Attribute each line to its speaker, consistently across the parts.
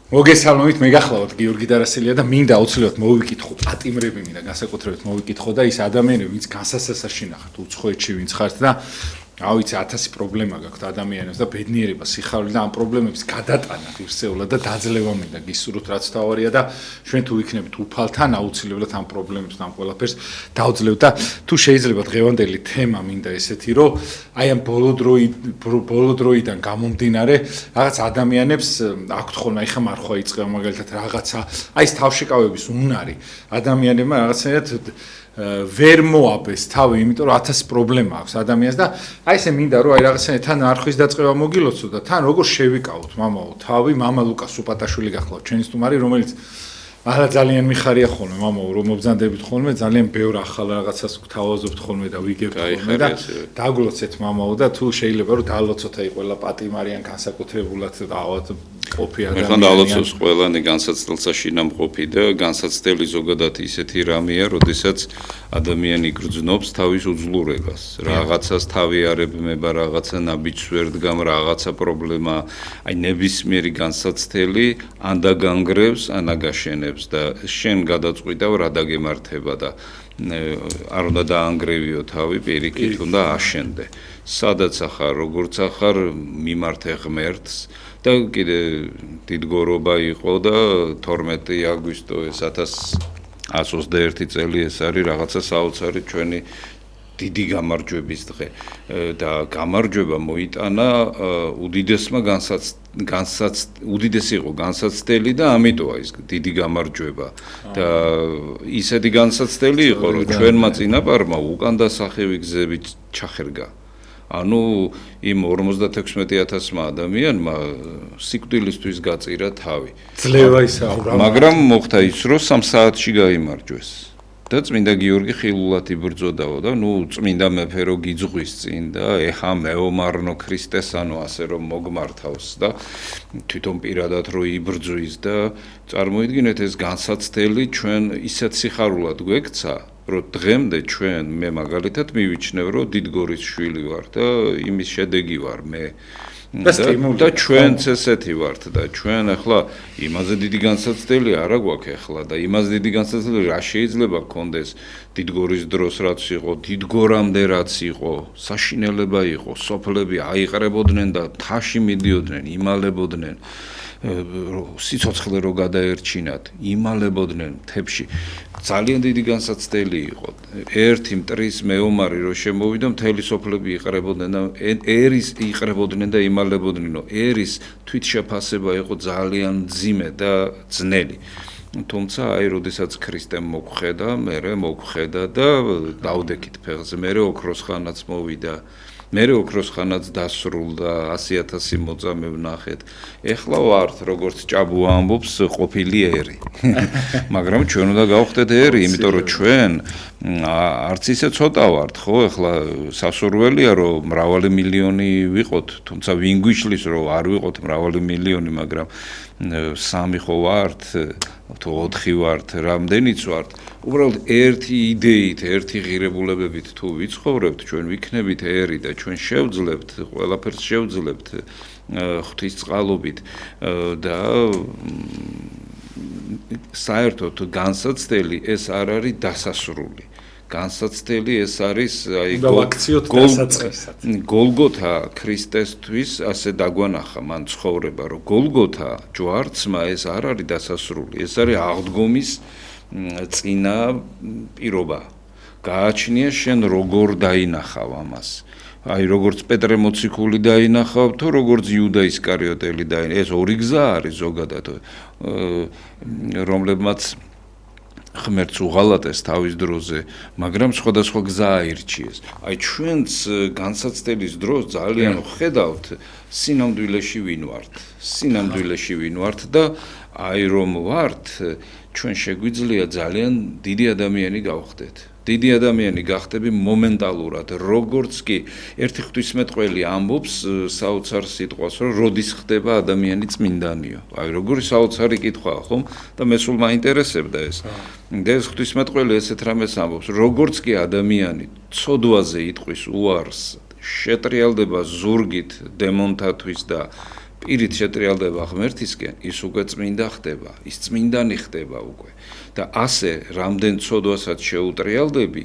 Speaker 1: მოგესალმებით, მე გახლავთ გიორგი დარასელია და მინდა აუცილებლად მოვიკითხო პატიმრები მინდა განსაკუთრებით მოვიკითხო და ის ადამიანები, ვინც განსასასარში ნახат უცხოეთში ვინც ხართ და ავიცი 1000 პრობლემა გაქვთ ადამიანებს და ბედნიერება, სიხარული და ამ პრობლემების გადატანა ღირსეულად და დაძლევა მინდა გისურვოთ რაც თავარია და ჩვენ თუ ვიქნებით უფალთან აუცილებლად ამ პრობლემებს და ამ ყველაფერს დავძლევთ და თუ შეიძლება დღევანდელი თემა მინდა ესეთი რომ აი ამ ბოლო დროიდან გამომდინარე რაღაც ადამიანებს აქვთ ხოლმე აი ხა მარხვა იწყება მაგალითად რაღაცა აი ეს თავშეკავების უნარი ადამიანებმა რაღაცნაირად ვერ მოაბეს თავი, იმიტომ რომ 1000 პრობლემა აქვს ადამიანს და აი ესე მინდა რომ აი რაღაცნაირად თან არხვის დაწყება მოგილოცო და თან როგორ შევიკავოთ მამაო თავი, მამა ლუკა სუპატაშვილი გახლავთ ჩვენი სტუმარი, რომელიც მაღლა ძალიან მიხარია ხოლმე მამაო რომ მობზანდებით ხოლმე ძალიან ბევრ ახალ რაღაცას გვთავაზობთ ხოლმე და ვიგებთ ხოლმე და დაგლოცეთ მამაო და თუ შეიძლება რომ დალოცოთ აი ყველა პატიმარიან განსაკუთრებულად და ალბათ ყოფი ადამიანი.
Speaker 2: მე დალოცოს ყველანი განსაცდელსა შინამყოფი და განსაცდელი ზოგადად ისეთი რამეა, როდესაც ადამიანი გრძნობს თავის უძლურებას. რაღაცას თავი არებმება, რაღაცა ნაბიჯს ვერ დგამ, რაღაცა პრობლემა, აი ნებისმიერი განსაცდელი ან დაგანგრევს, ან აგაშენებს და შენ გადაწყვიტავ რა დაგემართება და არ უნდა დაანგრევიო თავი, პირიქით უნდა აშენდე. სადაც ახარ, როგორც ახარ, მიმართე ღმერთს და კიდე დიდგორობა იყო და 12 აგვისტო ეს 1121 წელი ეს არის რაღაცა საოცარი ჩვენი დიდი გამარჯვების დღე და გამარჯვება მოიტანა უდიდესმა უდიდესი იყო განსაცდელი და ამიტომ ის დიდი გამარჯვება და ისეთი განსაცდელი იყო რომ ჩვენმა წინაპარმა უკან დასახევი გზებით ჩახერგა ანუ იმ 56000 ადამიანმა სიკვდილისთვის გაწირა თავი.
Speaker 1: ძლევა ისაა,
Speaker 2: მაგრამ მოხდა ის, რომ 3 საათში გაიმარჯვეს. და წმინდა გიორგი ხილულად იბრძოდაო და წმინდა მეფე რო გიძღვის წინ და ეხა მეომარნო ქრისტეს ანუ ასე რომ მოგმართავს და თვითონ პირადად რო იბრძვის და წარმოიდგინეთ ეს განსაცდელი ჩვენ ისეთ სიხარულად გვექცა რომ დღემდე ჩვენ მე მაგალითად მივიჩნევ რომ დიდგორის შვილი ვარ და იმის შედეგი ვარ მე და ჩვენც ესეთი ვართ და ჩვენ ახლა იმაზე დიდი განსაცდელი არა გვაქვს ახლა და იმაზე დიდი განსაცდელი რა შეიძლება გქონდეს დიდგორის დროს რაც იყო დიდგორამდე რაც იყო საშინელება იყო სოფლები აიყრებოდნენ და თაში მიდიოდნენ იმალებოდნენ სიცოცხლე რო გადაერჩინათ იმალებოდნენ მთებში ძალიან დიდი განსაცდელი იყო ერთი მტრის მეომარი რო შემოვიდა მთელი სოფლები იყრებოდნენ და ერის იყრებოდნენ და იმალებოდნენო ერის თვითშეფასება იყო ძალიან მძიმე და ძნელი თუმცა აი როდესაც ქრისტემ მოგხედა მერე მოგხედა და დავდექით ფეხზე მერე ოქროს ხანაც მოვიდა მერე ოქროს ხანაც დასრულდა 100000 მოწამე ვნახეთ. ეხლა ვართ როგორც ჭაბუა ამბობს ყოფილი ერი. მაგრამ ჩვენ უნდა გავხდეთ ერი, იმიტომ რომ ჩვენ არც ისე ცოტა ვართ, ხო? ეხლა სასურველია რომ მრავალი მილიონი ვიყოთ, თუმცა ვინ გვიშლის რომ არ ვიყოთ მრავალი მილიონი, მაგრამ 3 ხო ვართ, თუ 4 ვართ, რამდენიც ვართ. უბრალოდ ერთი იდეით, ერთი ღირებულებებით თუ ვიცხოვრებთ, ჩვენ ვიქნებით ერი და ჩვენ შევძლებთ, ყველაფერს შევძლებთ ღვთისწყალობით და საერთოდ განსაცდელი ეს არ არის დასასრული. განსაცდელი ეს არის აი გოლგოთა ქრისტესთვის ასე დაგვანახა მან ცხოვრება რომ გოლგოთა ჯვარცმა ეს არ არის დასასრული ეს არის აღდგომის წინა პირობა გააჩნია შენ როგორ დაინახავ ამას აი როგორც პეტრე მოციქული დაინახავ თუ როგორც იუდა ისკარიოტელი დაინახავ ეს ორი გზა არის ზოგადად რომლებმაც ღმერთს უღალატეს თავის დროზე, მაგრამ სხვადასხვა გზა აირჩიეს. აი ჩვენც განსაცდელის დროს ძალიან ხედავთ სინამდვილეში ვინ ვართ. სინამდვილეში ვინ ვართ და აი რომ ვართ, ჩვენ შეგვიძლია ძალიან დიდი ადამიანი გავხდეთ. დიდი ადამიანი გახდები მომენტალურად, როგორც კი ერთი ღვთისმეტყველი ამბობს საოცარ სიტყვას, რომ როდის ხდება ადამიანი წმინდანიო. აი როგორი საოცარი კითხვაა, ხომ? და მე სულ მაინტერესებდა ეს. და ეს ღვთისმეტყველი ესეთ რამეს ამბობს, როგორც კი ადამიანი ცოდვაზე იტყვის უარს, შეტრიალდება ზურგით დემონთათვის და პირით შეტრიალდება ღმერთისკენ, ის უკვე წმინდა ხდება, ის წმინდანი ხდება უკვე. და ასე რამდენ ცოდვასაც შეუტრიალდები,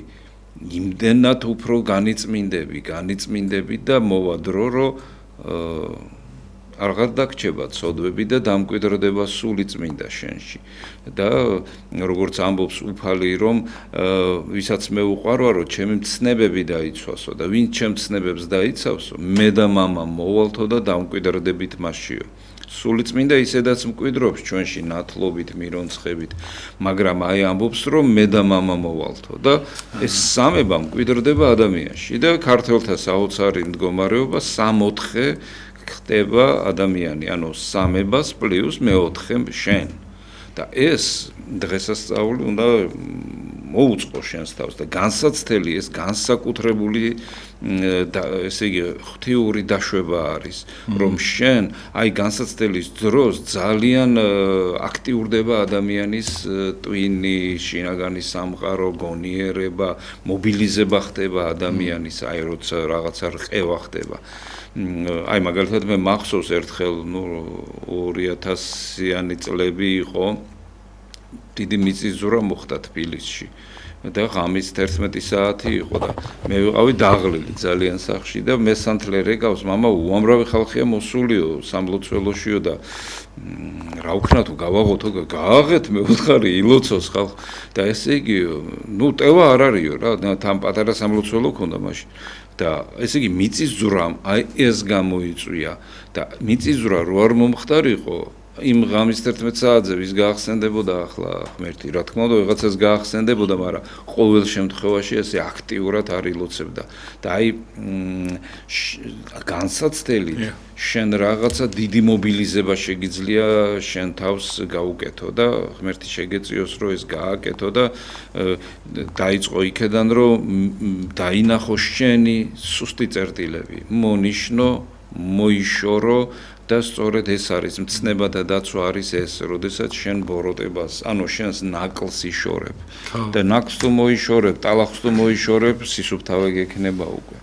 Speaker 2: იმდენად უფრო განიწმინდები და მოვა დრო, რომ აღარ დაგჭება ცოდვები და დამკვიდრდება სული წმინდა შენში. და როგორც ამბობს უფალი, რომ ვისაც მე უყვარვარო, ჩემი მცნებები დაიცვასო და ვინც ჩემ მცნებებს დაიცავსო, მე და მამა მოვალთო და დამკვიდრდებით მასშიო. სული წმინდა ისედაც მკვიდრობს ჩვენში ნათლობით, მირონცხებით, მაგრამ აი ამბობს, რომ მე და მამა მოვალთო და ეს სამება მკვიდრდება ადამიანში და ქართველთა საოცარი მდგომარეობა 3-4 ხდება ადამიანი, ანუ სამებას პლუს მე-4 შენ. და ეს დღესასწაული უნდა მოუწყო შენს თავს და განსაცდელი ეს განსაკუთრებული ესე იგი ღვთიური დაშვება არის, რომ შენ აი განსაცდელის დროს ძალიან აქტიურდება ადამიანის ტვინი, შინაგანი სამყარო, გონიერება, მობილიზება ხდება ადამიანის, აი როცა რაღაცა რყევა ხდება. აი მაგალითად მე მახსოვს ერთხელ 2000-იანი წლები იყო დიდი მიწისძვრა მოხდა თბილისში და ღამის 11 საათი იყო და მე ვიყავი დაღლილი ძალიან სახში და მესანთლე რეკავს მამა უამრავი ხალხია მოსულიო სამლოცველოშიო და რა ვქნა თუ გავაღოთო გააღეთ მე ვთხარი ილოცოს ხალხ და ესე იგი ტევა არ არისო რა თან პატარა სამლოცველო ქონდა მაშინ და ესე იგი მიწისძვრამ აი ეს გამოიწვია და მიწისძვრა რო არ მომხდარიყო იმ ღამის 11 საათზე ვის გაახსენდებოდა ახლა ღმერთი რა თქმა უნდა ვიღაცას გაახსენდებოდა მაგრამ ყოველ შემთხვევაში ესე აქტიურად არ ილოცებდა და აი განსაცდელით შენ რაღაცა დიდი მობილიზება შეგიძლია შენ თავს გაუკეთო და ღმერთი შეგეწიოს რომ ეს გააკეთო და დაიწყო იქედან რომ დაინახო შენი სუსტი წერტილები მონიშნო მოიშორო და სწორედ ეს არის მცნება და დაცვა არის ეს, როდესაც შენ ბოროტებას, ანუ შენს ნაკლს იშორებ. და ნაკლს თუ მოიშორებ, ტალახს თუ მოიშორებ, სისუფთავე გექნება უკვე.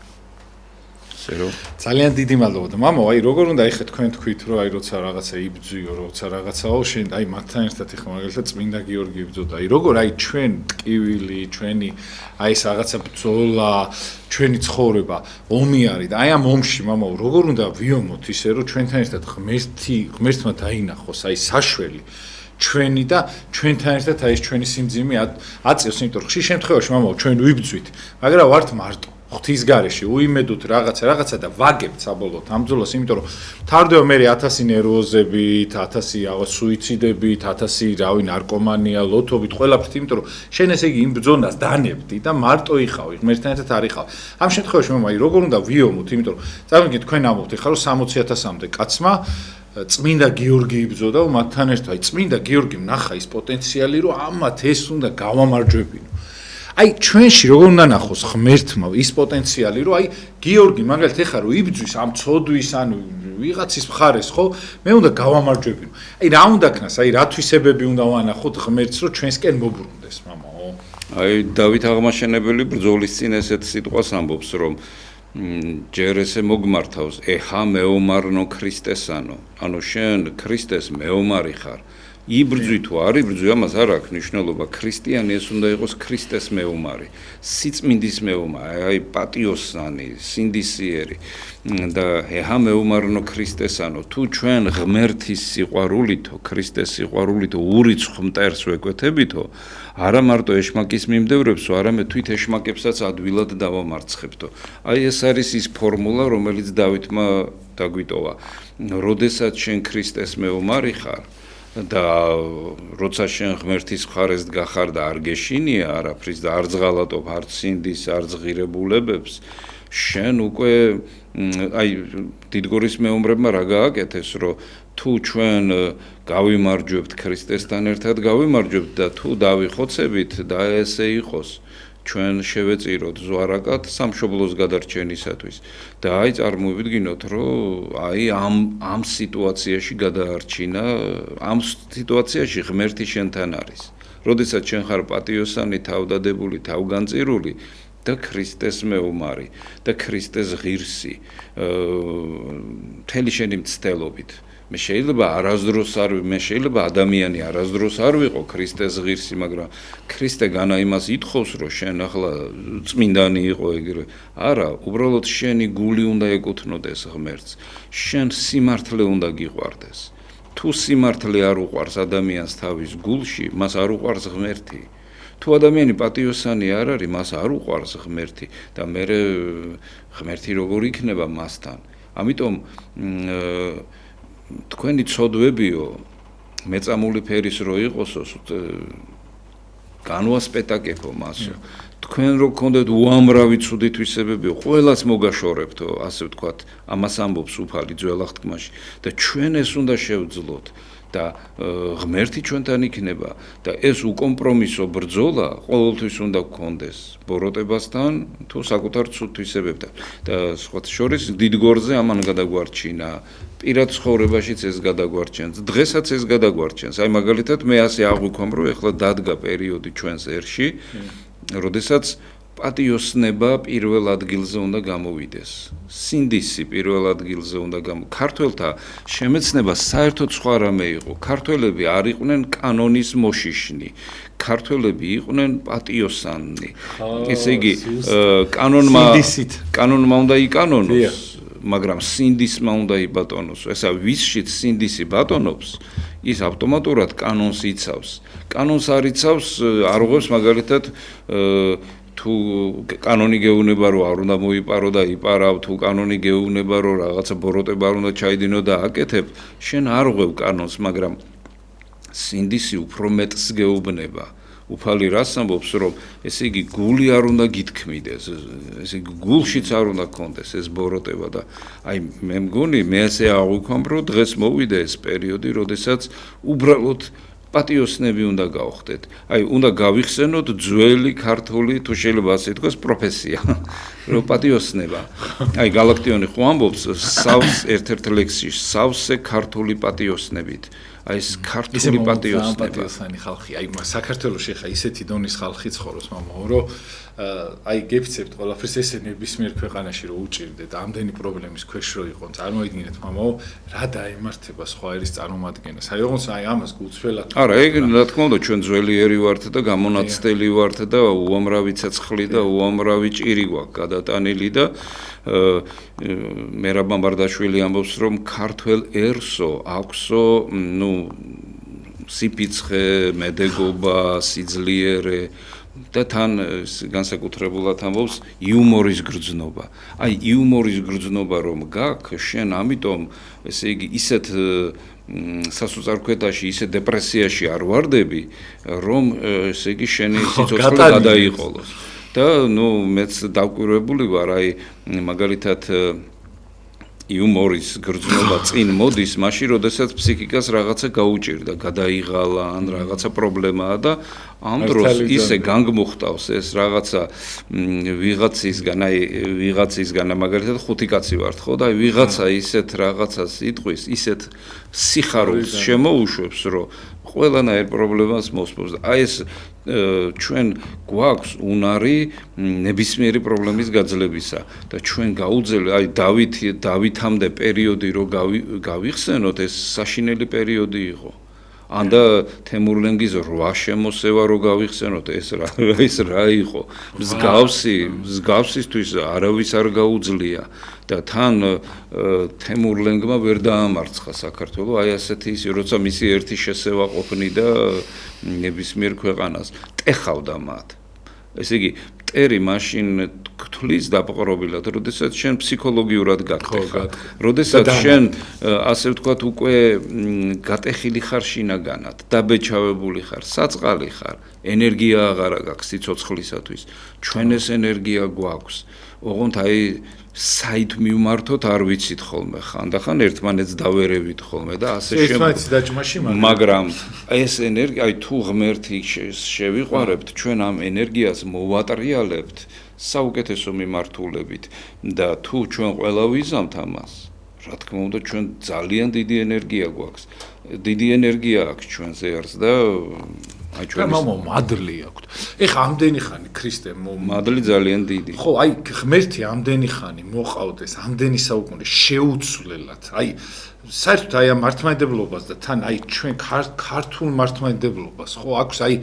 Speaker 1: ძალიან დიდი მადლობა და მამო, აი როგორ უნდა ეხა თქვენ თქვით, რომ აი როცა რაღაცა იბძვიო, როცა რაღაცაო, შენ აი მათთან ერთად ეხა მაგალითად წმინდა გიორგი იბძოდა, აი როგორ აი ჩვენ ტკივილი, ჩვენი აი ეს რაღაცა ბრძოლა, ჩვენი ცხოვრება ომი არის და აი ამ ომში მამო, როგორ უნდა ვიომოთ ისე, რომ ჩვენთან ერთად ღმერთმა დაინახოს აი საშველი ჩვენი და ჩვენთან ერთად აი ეს ჩვენი სიმძიმე აწევს, იმიტომ რომ ხშირ შემთხვევაში მამო, ჩვენ ვიბძვით, მაგრამ ვართ მარტო. ღვთის გარეშე უიმედოთ რაღაცა და ვაგებთ საბოლოოდ ამ ბრძოლას, იმიტომ რომ თავდება მე 1000 ნერვოზებით, 1000 სუიციდებით, 1000 რავი ნარკომანია, ლოთობით, ყველაფრით, იმიტომ რომ შენ ესე იგი იმ ბრძოლას დანებდი და მარტო იყავი, ღმერთთან ერთად არ იყავ. ამ შემთხვევაში მამა, როგორ უნდა ვიომოთ, იმიტომ რომ წარმოგიდგენთ თქვენ ამბობთ ეხლა რომ 60,000-მდე კაცმა წმინდა გიორგი იბრძოდა, მათთან ერთად აი წმინდა გიორგიმ ნახა ის პოტენციალი, რომ ამათ ეს უნდა გავამარჯვებინო. აი ჩვენში როგორ უნდა ნახოს ღმერთმა ის პოტენციალი, რომ აი გიორგი მაგალითად ეხა რომ იბძვის ამ ცოდვის ან ვიღაცის მხარეს, ხო? მე უნდა გავამარჯვებინო. აი რა უნდა ქნას, აი რა თვისებები უნდა ვანახოთ ღმერთს, რომ ჩვენსკენ მობრუნდეს, მამაო?
Speaker 2: აი დავით აღმაშენებელი ბრძოლის წინ ესეთ სიტყვას ამბობს, რომ ჯერ ესე მოგმართავს, ეჰა მეომარნო ქრისტესანო. ანუ შენ ქრისტეს მეომარი ხარ. იბრძვი თუ არ იბრძვი, ამას არ აქვს მნიშვნელობა. ქრისტიანი ეს უნდა იყოს ქრისტეს მეომარი, სიწმინდის მეომარი, აი პატიოსანი, სინდისიერი და ეჰა მეომარნო ქრისტესანო. თუ ჩვენ ღმერთის სიყვარულითო, ქრისტეს სიყვარულითო ურიცხ მტერს ვეკვეთებითო, არა მარტო ეშმაკის მიმდევრებსო, არამედ თვით ეშმაკებსაც ადვილად დავამარცხებთო. აი ეს არის ის ფორმულა, რომელიც დავითმა დაგვიტოვა. როდესაც შენ ქრისტეს მეომარი ხარ, და როცა შენ ღმერთის მხარეს დგახარ და არ გეშინია არაფრის და არ ზღალატობ არც სინდის, არც ღირებულებებს, შენ უკვე აი დიდგორის მეომრებმა რა გააკეთეს, რომ თუ ჩვენ გავიმარჯვებთ ქრისტესთან ერთად გავიმარჯვებთ და თუ დავიხოცებით და ესე იყოს ჩვენ შევეწიროთ ზვარაკად სამშობლოს გადარჩენისათვის და აი წარმოვიდგინოთ რომ აი ამ სიტუაციაში გადაარჩინა ამ სიტუაციაში ღმერთი შენთან არის როდესაც შენ ხარ პატიოსანი თავდადებული თავგანწირული და ქრისტეს მეომარი და ქრისტეს ღირსი მთელი შენი მცდელობით მე შეიძლება ადამიანი არასდროს არ ვიყო ქრისტეს ღირსი, მაგრამ ქრისტე განა იმას ითხოვს, რომ შენ ახლა წმინდანი იყო ეგრე. არა, უბრალოდ შენი გული უნდა ეკუთვნოდეს ღმერთს. შენ სიმართლე უნდა გიყვარდეს. თუ სიმართლე არ უყვარს ადამიანს თავის გულში, მას არ უყვარს ღმერთი. თუ ადამიანი პატიოსანი არ არის, მას არ უყვარს ღმერთი და მე ღმერთი როგორ იქნება მასთან. ამიტომ თქვენი ცოდვებიო მეწამული ფერის რო იყოსო განვასპეტაკებო მასო თქვენ რო გქონდეთ უამრავი ცუდი თვისებებიო ყველას მოგაშორებთო ასე ვთქვათ ამას ამბობს უფალი ძველ აღთქმაში და ჩვენ ეს უნდა შევძლოთ და ღმერთი ჩვენთან იქნება და ეს უკომპრომისო ბრძოლა ყოველთვის უნდა გქონდეს ბოროტებასთან თუ საკუთარ ცუდ თვისებებთან და სხვათა შორის დიდ გორზე ამან გადაგვარჩინა პირად ცხოვრებაშიც ეს გადაგვარჩენს დღესაც ეს გადაგვარჩენს აი მაგალითად მე ასე აღვიქვამ რომ ეხლა დადგა პერიოდი ჩვენს ერში როდესაც პატიოსნება პირველ ადგილზე უნდა გამოვიდეს. სინდისი პირველ ადგილზე უნდა ქართველთა შემეცნება საერთოდ სხვა რამე იყო. ქართველები არ იყვნენ კანონის მოშიშნი. ქართველები იყვნენ პატიოსანი. ესე იგი კანონმა უნდა იკანონოს, მაგრამ სინდისმა უნდა იბატონოს. ესა ვისშიც სინდისი ბატონობს, ის ავტომატურად კანონს იცავს. კანონს არ იცავს, არ უღებს მაგალითად თუ კანონი გეუბნება რომ არ უნდა მოიპარო და იპარავ თუ კანონი გეუბნება რომ რაღაცა ბოროტება არ უნდა ჩაიდინო და აკეთებ შენ არ უღებ კანონს მაგრამ სინდისი უფრო მეტს გეუბნება უფალი რას ამბობს რომ ესე იგი გული არ უნდა გითქმიდეს ესე იგი გულშიც არ უნდა გქონდეს ეს ბოროტება და აი მე მგონი მე ასე აღვიქვამ რომ დღეს მოვიდა ეს პერიოდი როდესაც უბრალოდ პატიოსნები უნდა გავხდეთ. აი, უნდა გავიხსენოთ ძველი ქართული, თუ შეიძლება ასე ითქვას, პროფესია, რომ პატიოსნება. აი, გალაქტიონი ხო ამბობს, სავს ერთ-ერთ ლექსში, სავსე ქართული პატიოსნებით. აი, ეს ქართული პატიოსნება.
Speaker 1: პატიოსანი ხალხი. აი, საქართველოში ხა ისეთი დონის ხალხი ცხოვრობს, მამაო, რომ აი, გეფიცებთ ყველაფერს ესე ნებისმიერ ქვეყანაში რომ უჭირდეთ, ამდენი პრობლემის ქვეშ რო იყონ, წარმოიდგინეთ, მამაო, რა დაემართება სხვა ერის წარმომადგენლს. აი, როგორც აი ამას გულწრფელად.
Speaker 2: არა, ეგ რა თქმა უნდა, ჩვენ ძველიერი ვართ და გამონაცდელი ვართ და უამრავი ცეცხლი და უამრავი ჭირი გვაქვს გადატანილი და მერაბ მამბარდაშვილი ამბობს, რომ ქართველ ერსო აქვსო, ნუ სიფიცხე, მედეგობა, სიძლიერე და თან განსაკუთრებულად ამბობს იუმორის გრძნობა. აი, იუმორის გრძნობა რომ გაქვს, შენ ამიტომ ესე იგი ისეთ სასუწარკვეთაში, ისეთ დეპრესიაში არ ვარდები, რომ ესე იგი შენი სიცოცხლე გადაიყოლოს. და ნუ მეც დავკვირვებული ვარ, აი მაგალითად იუმორის გრძნობა წინ მოდის, მაშინ როდესაც ფსიქიკას რაღაცა გაუჭირდა, გადაიღალა ან რაღაცა პრობლემაა და ამ დროს ისე განგმოხტავს ეს რაღაცა ვიღაცისგან, მაგალითად 5 კაცი ვართ, ხო და აი ვიღაცა ისეთ რაღაცას იტყვის, ისეთ სიხარულს შემოუშვებს, რომ ყველანაირ პრობლემას მოსპობს და აი ეს ჩვენ გვაქვს უნარი ნებისმიერი პრობლემის გაძლებისა და ჩვენ გაუძელე აი დავითამდე პერიოდი რო გავიხსენოთ ეს საშინელი პერიოდი იყო ან და თემურლენგის 8 შემოსევა რო გავიხსენოთ ეს რა იყო მსგავსისთვის არავის არ გაუძლია და თან თემურლენგმა ვერ დაამარცხა საქართველოს აი ასეთი ის როცა მისი ერთი შესევა ყოფნიდა ნებისმიერ ქვეყანას ტეხავდა მათ ესე იგი მტერი მაშინ გთვლის დაპყრობილად როდესაც შენ ფსიქოლოგიურად გაგტეხა როდესაც შენ ასე ვთქვათ უკვე გატეხილი ხარ შინაგანად დაბეჭავებული ხარ საწყალი ხარ ენერგია აღარ გაქვს სიცოცხლისათვის ჩვენ ეს ენერგია გვაქვს ოღონდ აი საით მივმართოთ არ ვიცით ხოლმე ხანდახან ერთმანეთს დავერევით ხოლმე და ასე შემდგომ მაგრამ ეს ენერგია აი თუ ღმერთი შევიყვარებთ ჩვენ ამ ენერგიას მოვატრიალებთ საუკეთესო მიმართულებით და თუ ჩვენ ყველა ვიზამთ ამას რა თქმა უნდა ჩვენ ძალიან დიდი ენერგია გვაქვს დიდი ენერგია აქვს ჩვენზე არს და აი ჩვენი
Speaker 1: მადლი აქვთ. ეხა ამდენი ხანი ქრისტე
Speaker 2: მადლი ძალიან დიდი.
Speaker 1: ხო, აი ღმერთი ამდენი ხანი მოყავდეს, ამდენი საუკუნე შეუცვლელად. აი საერთოდ აი ამ მართლმადიდებლობას და თან აი ჩვენ ქართულ მართლმადიდებლობას, ხო, აქვს აი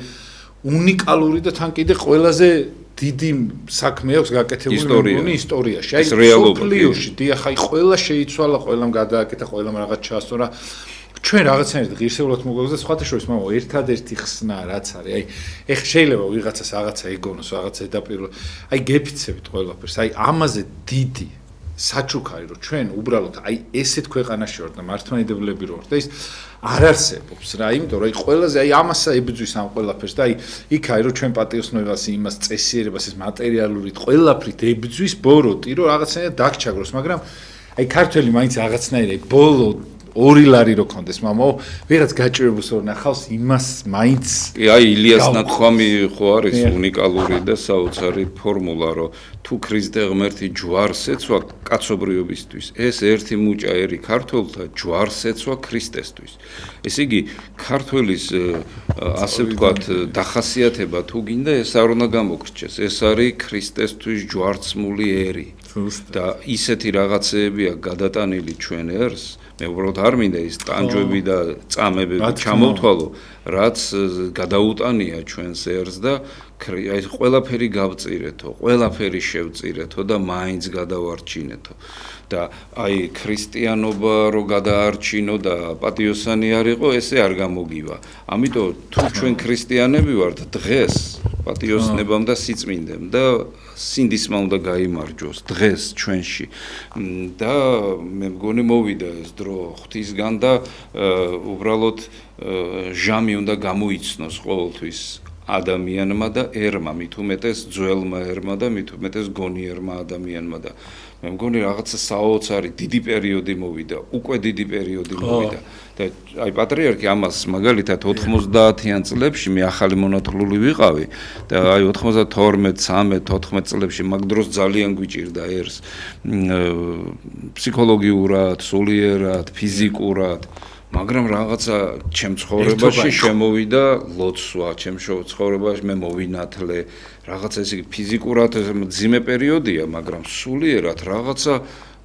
Speaker 1: უნიკალური და თან კიდე ყველაზე დიდი საქმე აქვს გაკეთებული ისტორიაში. აი სოფლიოში დიახ, აი ყველა შეიცვალა, ყველამ გადააკეთა, ყველამ რაღაც ჩაასწორა. ჩვენ რაღაცნაირად ღირსეულად მოგვაქვს და სხვათა შორის მამა ერთადერთი ხსნა რაც არის. აი ეხლა შეიძლება ვიღაცას რაღაცა ეგონოს, რაღაცა ედაპირო. აი გეფიცებით ყველაფერს. აი ამაზე დიდი საჩუქარი რომ ჩვენ უბრალოდ აი ესეთ ქვეყანაში ვართ და მართლმადიდებლები ვართ და ის არ არსებობს რა, იმიტომ რომ აი ყველაზე აი ამასა ებრძვის ამ ყველაფერს და აი იქ აი რომ ჩვენ პატიოსნებას იმას წესიერებას ეს მატერიალურით ყველაფრით ებრძვის ბოროტი რომ რაღაცნაირად დაგჩაგროს, მაგრამ აი ქართველი მაინც რაღაცნაირად ბოლო 2 ლარი რო კონდეს მამაო, ვიღაც გაჭირებულს ვერ ნახავს იმას მაინც.
Speaker 2: კი, აი ილიას ნათქვამი ხო არის უნიკალური და საოცარი ფორმულა, რომ თუ ქრისტე ღმერთი ჯვარს ეცვა კაცობრიობისთვის, ეს ერთი მუჭა ერი ქართველთა ჯვარს ეცვა ქრისტესთვის. ესე იგი, ქართველის ასე ვთქვათ, დახასიათება თუ გინდა, ეს არ უნდა გამოგრჩეს. ეს არის ქრისტესთვის ჯვარცმული ერი. და ისეთი რაღაცეებია გადატანილი ჩვენ ერს, მე უბრალოდ არ მინდა ის ტანჯვები და წამებები ჩამოვთვალო, რაც გადაუტანია ჩვენს ერს და აი ყველაფერი გავწირეთო, ყველაფერი შევწირეთო და მაინც გადავარჩინეთო. და აი ქრისტიანობა რო გადაარჩინო და პატიოსანი არ იყო, ესე არ გამოგივა. ამიტომ თუ ჩვენ ქრისტიანები ვართ დღეს პატიოსნებამ და სიწმინდემ და სინდისმა უნდა გაიმარჯვოს დღეს ჩვენში და მე მგონი მოვიდა ეს დრო ღვთისგან და უბრალოდ ჟამი უნდა გამოიცნოს ყოველთვის ადამიანმა და ერმა, მით უმეტეს ძველმა ერმა და მით უმეტეს გონიერმა ადამიანმა და მე მგონი რაღაცა საოცარი დიდი პერიოდი მოვიდა, უკვე დიდი პერიოდი მოვიდა და აი პატრიარქი ამას მაგალითად 90-იან წლებში მე ახალი მონათლული ვიყავი და აი 92, 13, 14 წლებში მაგ დროს ძალიან გვიჭირდა ერს ფსიქოლოგიურად, სულიერად, ფიზიკურად მაგრამ რაღაცა ჩემ ცხოვრებაში შემოვიდა ლოცვა, ჩემ ცხოვრებაში მე მოვინათლე, რაღაცა ესე ფიზიკურად ძიმე პერიოდია, მაგრამ სულიერად რაღაცა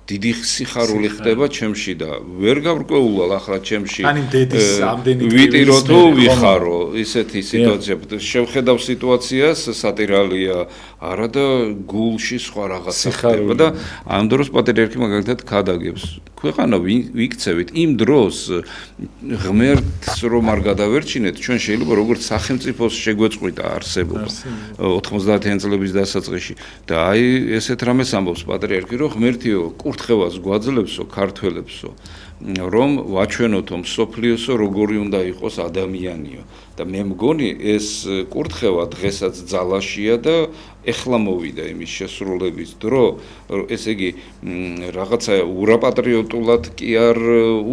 Speaker 2: დიდი სიხარული ხდება ჩემში და ვერ გავრკვეულა ახლა ჩემში.
Speaker 1: ანუ დედის ამდენი
Speaker 2: ვიტირო თუ ვიხარო, ისეთი სიტუაცია. შევხედავ სიტუაციას, სატირალია, არა და გულში სხვა რაღაცა ხდება და ამ დროს პატრიარქი მაგალითად ქადაგებს. ქვეყანა ვიქცევით იმ დროს ღმერთს რომ არ გადავერჩინეთ, ჩვენ შეიძლება როგორც სახელმწიფოს შეგვეწყვიტა არსებობა 90-იან წლების დასაწყისში და აი ესეთ რამეს ამბობს პატრიარქი, რომ ღმერთიო კურთხევას გვაძლევსო ქართველებსო, რომ ვაჩვენოთო მსოფლიოსო როგორი უნდა იყოს ადამიანიო და მე მგონი ეს კურთხევა დღესაც ძალაშია და ეხლა მოვიდა იმის შესრულების დრო, ესე იგი რაღაცა ურაპატრიოტულად კი არ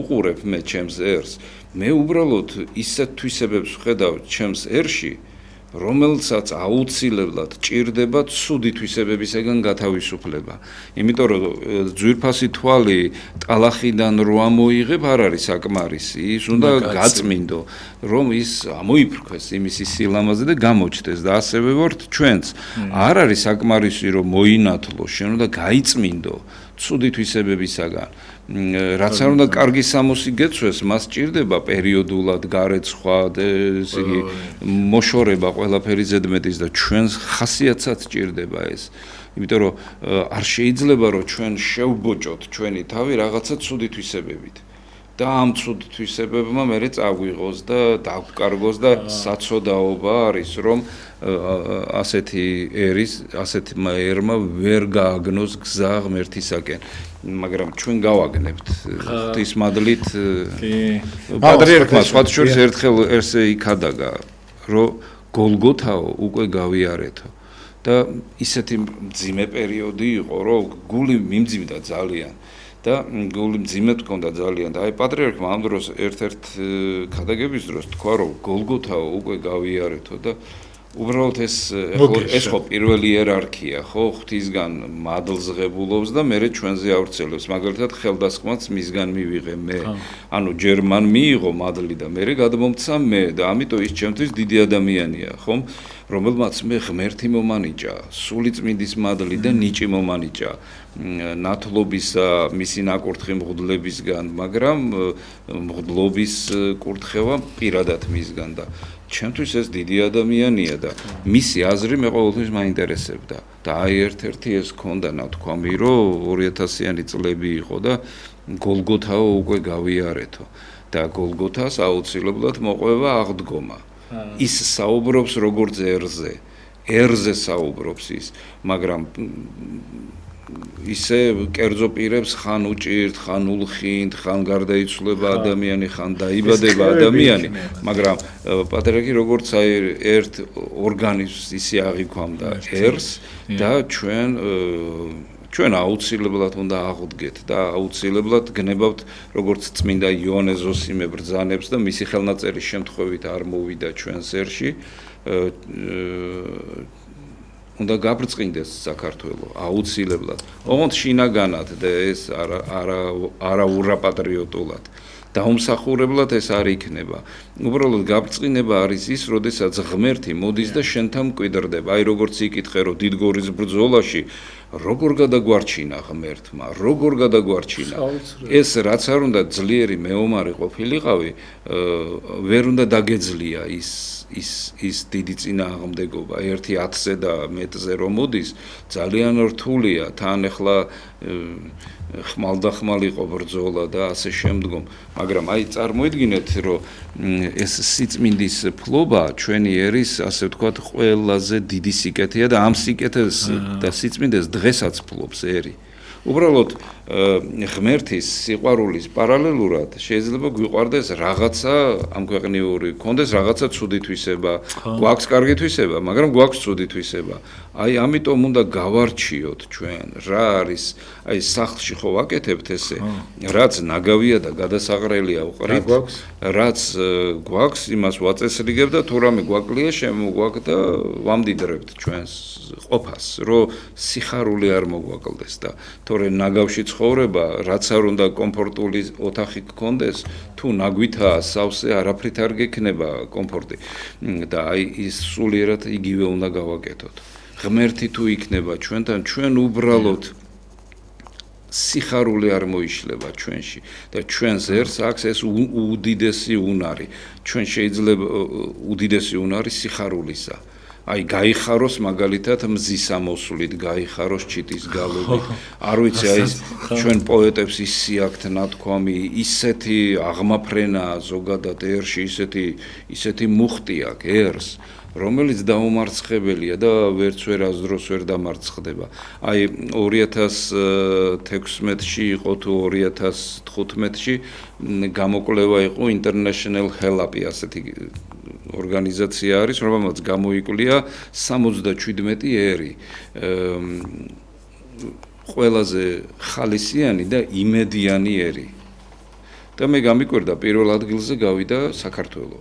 Speaker 2: უყურებ მე ჩემს ერს. მე უბრალოდ ისეთ თვისებებს ვხედავ ჩემს ერში, რომელსაც აუცილებლად ჭირდება ცუდი თვისებებისგან გათავისუფლება. იმიტომ რომ ძვირფასი თვალი ტალახიდან რო ამოიღებ არ არის საკმარისი, ის უნდა გაწმინდო, რომ ის ამოიფრქვეს იმისი სილამაზე და გამოჩნდეს და ასევე ვართ ჩვენც. არ არის საკმარისი რომ მოინათლო, შენ უნდა გაიწმინდო ცუდი თვისებებისგან. რაც არ უნდა კარგი სამოსი გეცვეს, მას ჭირდება პერიოდულად გარეცხვა, ესე იგი მოშორება ყველაფერი ზედმეტის და ჩვენს ხასიათსაც ჭირდება ეს. იმიტომ რომ არ შეიძლება რომ ჩვენ შევბოჭოთ ჩვენი თავი რაღაცა ცუდი თვისებებით. და ამ ცუდ თვისებებმა მერე წაგვიღოს და დაგვკარგოს და საცოდაობა არის რომ ასეთი ერის, ასეთმა ერმა ვერ გააგნოს გზა ღმერთისაკენ. მაგრამ ჩვენ გავაგნებთ ღვთის მადლით. პატრიარქმა სხვათა შორის ერთხელ ესე იქადაგა, რომ გოლგოთაო უკვე გავიარეთო. და ისეთი მძიმე პერიოდი იყო, რომ გული მიმძიმდა ძალიან. და გული მძიმედ მქონდა ძალიან და აი პატრიარქმა ამ დროს ერთ-ერთ ქადაგების დროს თქვა რომ გოლგოთაო უკვე გავიარეთო და უბრალოდ ეს ხო პირველი იერარქია, ხო, ღვთისგან მადლს ღებულობს და მერე ჩვენზე ავრცელებს. მაგალითად, ხელდასხმაც მისგან მივიღე მე. ანუ ჯერ მან მიიღო მადლი და მერე გადმომცა მე და ამიტომ ის ჩემთვის დიდი ადამიანია, ხომ? რომელმაც მე ღმერთი მომანიჭა, სული წმინდის მადლი და ნიჭი მომანიჭა. ნათლობისა, მისი ნაკურთხი მღვდლებისგან, მაგრამ მღვდლობის კურთხევა პირადად მისგან და ჩემთვის ეს დიდი ადამიანია და მისი აზრი მე ყოველთვის მაინტერესებდა და აი ერთ-ერთი ეს ქონდა ნათქვამი, რომ 2000-იანი წლები იყო და გოლგოთაო უკვე გავიარეთო და გოლგოთას აუცილებლად მოყვება აღდგომა. ის საუბრობს როგორც ერზე საუბრობს ის, მაგრამ ისე კერძო პირებს ხან უჭირთ, ხან ულხინთ, ხან გარდაიცვლება ადამიანი, ხან დაიბადება ადამიანი, მაგრამ პატრიარქი როგორც აი ერთ ორგანიზმს ისე აღიქვამდა ერს და ჩვენ აუცილებლად უნდა აღვდგეთ და აუცილებლად გნებავთ როგორც წმინდა იოანე ზოსიმე ბრძანებს და მისი ხელნაწერის შემთხვევით არ მოვიდა ჩვენს ერში უნდა გაბრწყინდეს საქართველო აუცილებლად. ოღონდ შინაგანად და ეს არა ურაპატრიოტულად. დაუმსახურებლად ეს არ იქნება. უბრალოდ გაბრწყინება არის ის, როდესაც ღმერთი მოდის და შენთან მკვიდრდება. აი როგორც იკითხე, რომ დიდგორის ბრძოლაში როგორ გადაგვარჩინა ღმერთმა, როგორ გადაგვარჩინა. ეს რაც არ უნდა ძლიერი მეომარი ყოფილიყავი, ვერ უნდა დაგეძლია ის დიდი წინააღმდეგობა. 1-10-ზე და მეტზე რომ მოდის, ძალიან რთულია. თან ახლა ხმალდახმალ იყო ბრძოლა და ასე შემდგომ. მაგრამ აი წარმოიდგინეთ, რომ ეს სიწმინდის ფლობა ჩვენი ერის, ასე ვთქვათ, ყველაზე დიდი სიკეთეა და ამ სიკეთეს და სიწმინდეს დღესაც ფლობს ერი. უბრალოდ ღმერთის სიყვარულის პარალელურად შეიძლება გვიყვარდეს რაღაცა ამ ქვეყნიური, კონდეს რაღაცა ცუდი თვისება, გვაქვს კარგი თვისება, მაგრამ გვაქვს ცუდი თვისება. აი ამიტომ უნდა გავარჩიოთ ჩვენ რა არის, აი სახლში ხო ვაკეთებთ ესე, რაც ნაგავია და გადასაღრელია უყრით, რაც გვაქვს, იმას ვაწესრიგებთ და თუ რამე გვაკლია, შემოგვაქვს და ვამდიდრებთ ჩვენს ყოფას, რომ სიხარული არ მოგვაკლდეს და თორე ნაგავში ცხოვრება, რაც არ უნდა კომფორტული ოთახი გქონდეს, თუ ნაგვითაა სავსე, არაფრით არ გექნება კომფორტი და აი ის სულიერად იგივე უნდა გავაკეთოთ. ღმერთი თუ იქნება ჩვენთან, ჩვენ უბრალოდ სიხარული არ მოიშლება ჩვენში და ჩვენს ერს აქვს ეს უდიდესი უნარი. ჩვენ შეიძლება უდიდესი უნარი სიხარულისა. აი გაიხაროს მაგალითად მზის ამოსვლით, გაიხაროს ჩიტის გალობით. არ ვიცი, აი ჩვენ პოეტებს ისე აქვთ ნათქვამი, ისეთი აღმაფრენა ზოგადად ერში, ისეთი მუხტი აქვს ერს, რომელიც დაუმარცხებელია და ვერც ვერას დროს ვერ დამარცხდება. აი 2016-ში იყო თუ 2015-ში გამოკვლევა იყო International Help-ი, ასეთი ორგანიზაცია არის, რომელმაც გამოიკვლია 77 ერი. ყველაზე ხალისიანი და იმედიანი ერი. და მე გამიკვირდა პირველ ადგილზე გავიდა საქართველო.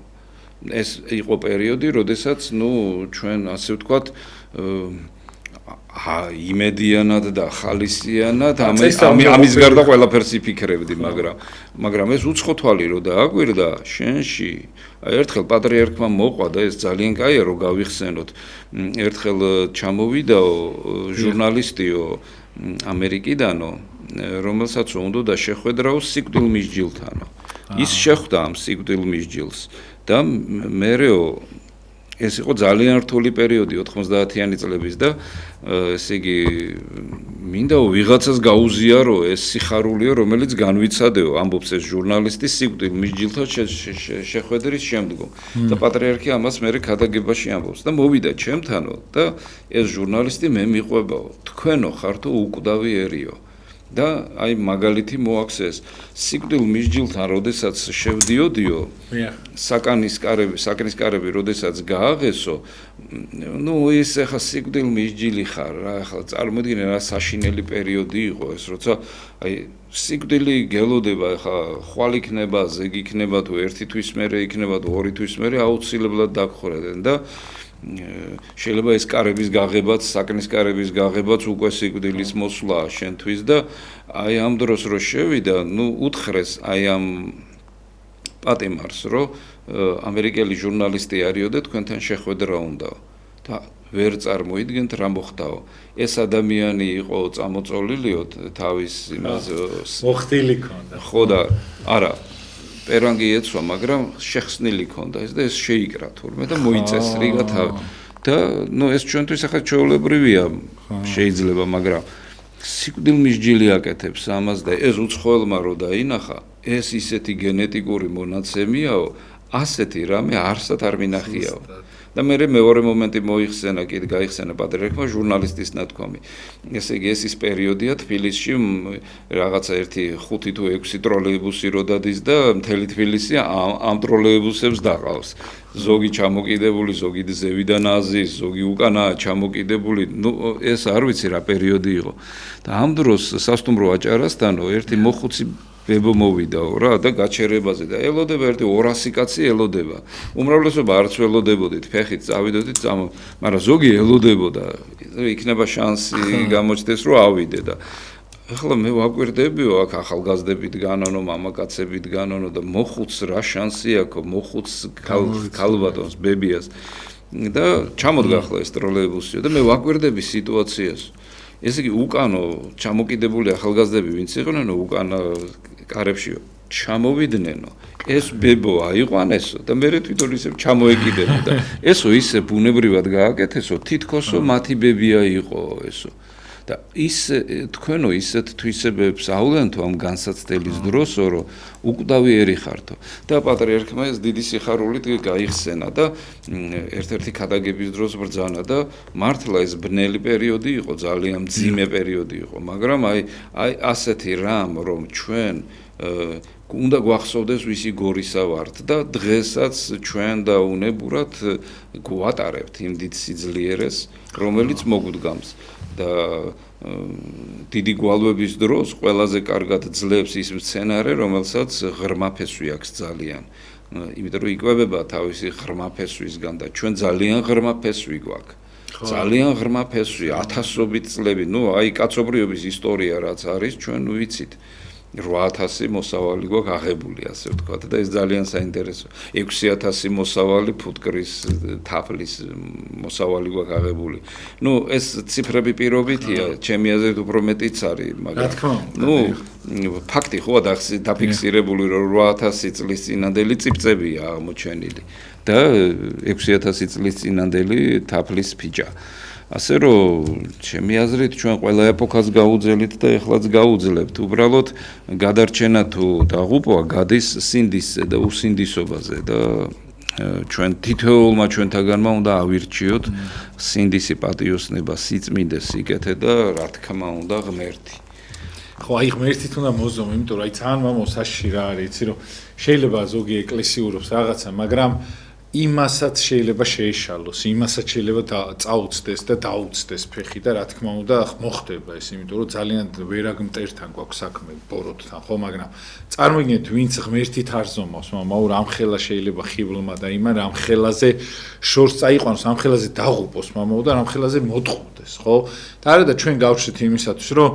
Speaker 2: ეს იყო პერიოდი, როდესაც ჩვენ ასე ვთქვათ იმედიანად და ხალისიანად ამის გარდა ყველაფერს იფიქრებდი, მაგრამ ეს უცხო თვალი რო დააგვირდა შენში, ერთხელ პატრიარქმა მოყვა და ეს ძალიან კაია რომ გავიხსენოთ. ერთხელ ჩამოვიდაო ჟურნალისტიო ამერიკიდანო, რომელსაც უნდა შეხვედრაო სიკვდილ მისჯილთანო. ის შეხვდა ამ სიკვდილ მისჯილს და მერეო ეს იყო ძალიან რთული პერიოდი 90-იანი წლების და ესე იგი მინდა ვიღაცას გაუზიარო ეს სიხარულიო რომელიც განვიცადეო ამბობს ეს ჟურნალისტი სიკვდილ მისჯილთან შეხვედრის შემდგომ და პატრიარქი ამას მერე ქადაგებაში ამბობს და მოვიდა ჩემთანო და ეს ჟურნალისტი მე მიყვებაო თქვენო ხართო უკვდავიერიო და აი მაგალითი მოაქვს სიკვდილ მისჯილთან როდესაც შევდიოდიო საკანის კარები როდესაც გააღესო ის ახლა სიკვდილ მისჯილი ხარ რა ახლა წარმოიდგინე რა საშინელი პერიოდი იყო ეს როცა აი სიკვდილი გელოდება ახლა ხვალ იქნება ზეგი იქნება თუ ერთი თვის მერე იქნება თუ ორი თვის მერე აუცილებლად დაგხურებენ და შეიძლება ეს კარების გაღებაც, საკნის კარების გაღებაც უკვე სიკვდილის მოსვლაა შენთვის და აი ამ დროს რო შევიდა, უთხრეს აი ამ პატიმარს, რომ ამერიკელი ჟურნალისტი არიო და თქვენთან შეხვედრა უნდაო და ვერ წარმოიდგენთ რა მოხდაო. ეს ადამიანი იყო წამოწოლილიო თავის იმას
Speaker 1: მოხდილი ქონდა.
Speaker 2: ხო და არა პერანგი ეცვა, მაგრამ შეხსნილი ქონდა ეს და ეს შეიკრა თურმე და მოიწესრიგა თავი. და ეს ჩვენთვის ახლა ჩვეულებრივია შეიძლება, მაგრამ სიკვდილმისჯილი აკეთებს ამას და ეს უცხოელმა რო დაინახა, ეს ისეთი გენეტიკური მონაცემიაო, ასეთი რამე არსად არ მინახიაო. და მეორე მომენტი მოიხსენა, კიდე გაიხსენა პატრიარქმა ჟურნალისტის ნათქვამი. ესე იგი ეს ის პერიოდია თბილისში რაღაცა 5 თუ 6 ტროლეიბუსი რო დადის და მთელი თბილისი ამ ტროლეიბუსებს დაყავს. ზოგი ჩამოკიდებული, ზოგი ზევიდან აზის, ზოგი უკანაა ჩამოკიდებული. ეს არ ვიცი რა პერიოდი იყო. და ამ დროს სასტუმრო აჭარასთანო ერთი მოხუცი ბებო მოვიდაო რა და გაჩერებაზე და ელოდება ერთი 200 კაცი ელოდება. უმრავლესობა არც ველოდებოდით, ფეხით წავიდოდით, მაგრამ ზოგი ელოდებოდა. იქნება შანსი გამოჩნდეს რომ ავიდე და ახლა მე ვაკვირდებიო აქ ახალგაზრდებით განონო, მამაკაცებით განონო და მოხუც რა შანსი აქვს, მოხუც ქალბატონს, ბებიას. და ჩამოდგა ახლა ეს ტროლეიბუსიო და მე ვაკვირდები სიტუაციას. ესე იგი უკანო ჩამოკიდებული ახალგაზრდები ვინც იყვნენ, უკანა კარებშიო ჩამოვიდნენ, ეს ბებო აიყვანესო და მე თვითონ ისე ჩამოეკიდებო და ესო ისე ბუნებრივად გააკეთესო, თითქოსო მათი ბებია იყო ესო. და ის თქვენო ისეთ თვისებებსავლენთო ამ განსაცდელის დროსო, რომ უკვდავიერი ხართო. და პატრიარქმა ეს დიდი სიხარულით გაიხსენა და ერთ-ერთი ქადაგების დროს ბრძანა და მართლა ეს ბნელი პერიოდი იყო, ძალიან მძიმე პერიოდი იყო, მაგრამ აი ასეთი რამ, რომ ჩვენ უნდა გვახსოვდეს ვისი გორისა ვართ და დღესაც ჩვენ და უნებურად გვატარებთ იმ დიდ სიძლიერეს, რომელიც მოგვდგამს. და დიდი გვალვების დროს ყველაზე კარგად ძლებს ის მცენარე, რომელსაც ღრმა ფესვი აქვს ძალიან. იმიტომ რომ იკვებება თავისი ღრმა ფესვისგან და ჩვენ ძალიან ღრმა ფესვი გვაქვს. ძალიან ღრმა ფესვი, ათასობით წლები, აი კაცობრიობის ისტორია რაც არის, ჩვენ ვიცით. 8000 მოსავალი გვაქვს აღებული, ასე ვთქვათ და ეს ძალიან საინტერესო. 6000 მოსავალი ფუტკრის თაფლის მოსავალი გვაქვს აღებული. ეს ციფრები პირობითია, ჩემი აზრით უფრო მეტიც არის, მაგრამ ფაქტი ხო დაფიქსირებული რომ 8000 წლის წინანდელი წიწებია აღმოჩენილი და 6000 წლის წინანდელი თაფლის ფიჭა. ასე რომ ჩემი აზრით ჩვენ ყველა ეპოქას გაუძელით და ეხლაც გაუძლებთ. უბრალოდ გადარჩენა თუ დაღუპვა გადის სინდისზე და უსინდისობაზე და ჩვენ თითოეულმა ჩვენთაგანმა უნდა ავირჩიოთ სინდისი, პატიოსნება, სიწმინდე, სიკეთე და რა თქმა უნდა ღმერთი.
Speaker 1: ხო, აი ღმერთით უნდა მოზომ, იმიტომ რომ აი ძალიან მომოსაში რა არის, იცი რომ შეიძლება ზოგი ეკლესიურობს რაღაცა, მაგრამ იმასაც შეიძლება შეეშალოს, იმასაც შეიძლება წაუწდეს და დაუწდეს ფეხი და რა თქმა უნდა მოხდება ეს, იმიტომ რომ ძალიან ვერაგ მტერთან გვაქვს საქმე ბოროტთან, ხო, მაგრამ წარმოიდგინეთ, ვინც ღმერთით არ ზომავს, მამა რამხელა შეიძლება ხიბლმა და იმან რამხელაზე შორს წაიყვანოს, რამხელაზე დაღუპოს, მამა და რამხელაზე მოტყუდეს, ხო? და არა და ჩვენ გავჩვით იმისათვის, რომ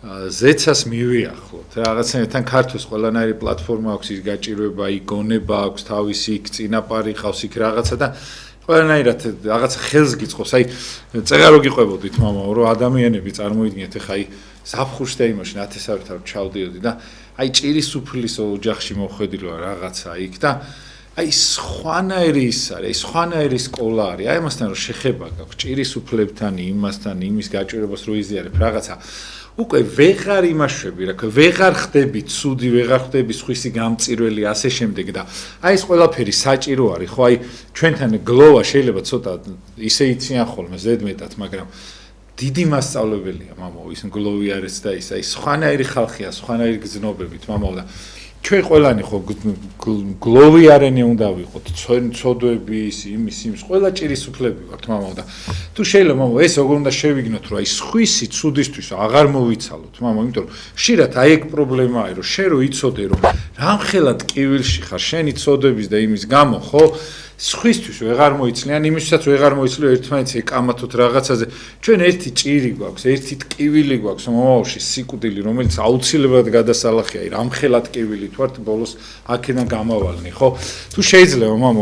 Speaker 1: ზეცას მივიახლოთ. რაღაცნაირად ქართოს ყველანაირი პლატფორმა აქვს, ის გაჭირვება, იგონება აქვს, თავისი იქ წინაპარი ყავს, იქ რაღაცა და ყველანაირად რაღაცა ხელს გიწყობს. აი წერა რო გიყვებოდით, მამა, რომ ადამიანები წარმოიდგინეთ, ეხა აი ზაფხულში და იმაში 1000 თავ ჩავდიოდი და აი ჭირის უფლის ოჯახში მოხვედრილა რაღაცა იქ და აი სხვანაირი ის არის, აი სხვანაირი სკოლა არის. აი ამასთან რომ შეხება გაქვს ჭირის უფლებთან, იმასთან, იმის გაჭირვებას რო იზიარებ რაღაცა უკვე ვეღარ იმაშვები, რა, ვეღარ ხდები ცუდი, ვეღარ ხდები სხვისი გამწირველი, ასე შემდეგ და აი ეს ყველაფერი საჭირო არის, ხო, აი ჩვენთან გლოვა შეიძლება ცოტა ისე იციან ხოლმე ზედმეტად, მაგრამ დიდი მასწავლებელია, მამაო, ის გლოვი არის და ის აი სხვანაირი ხალხია, სხვანაირი გზნობებით, მამაო და ჩვენ ყველანი ხო გლოვი არენი უნდა ვიყოთ, ცოდვების, იმის, ყველა ჭირის უფლები ვართ, მამაო და თუ შეიძლება მამაო ეს როგორ უნდა შევიგნოთ, რომ აი სხვისი ცუდისთვის აღარ მოვიცალოთ, მამაო, იმიტომ რომ ხშირად აი ეგ პრობლემაა, რომ შენ რო იცოდე, რომ რამხელა ტკივილში ხარ, შენი ცოდვების და იმის გამო, ხო, სხვისთვის ვეღარ მოიცლიან, იმისთვისაც ვეღარ მოიცლიო ერთმანეთს ეკამათოთ რაღაცაზე. ჩვენ ერთი ჭირი გვაქვს, ერთი ტკივილი გვაქვს მომავალში, სიკვდილი, რომელიც აუცილებლად გადასალახია, აი რამხელა ტკივილი თვართ ბოლოს აქედან გამავალნი, ხო? თუ შეიძლება მამო,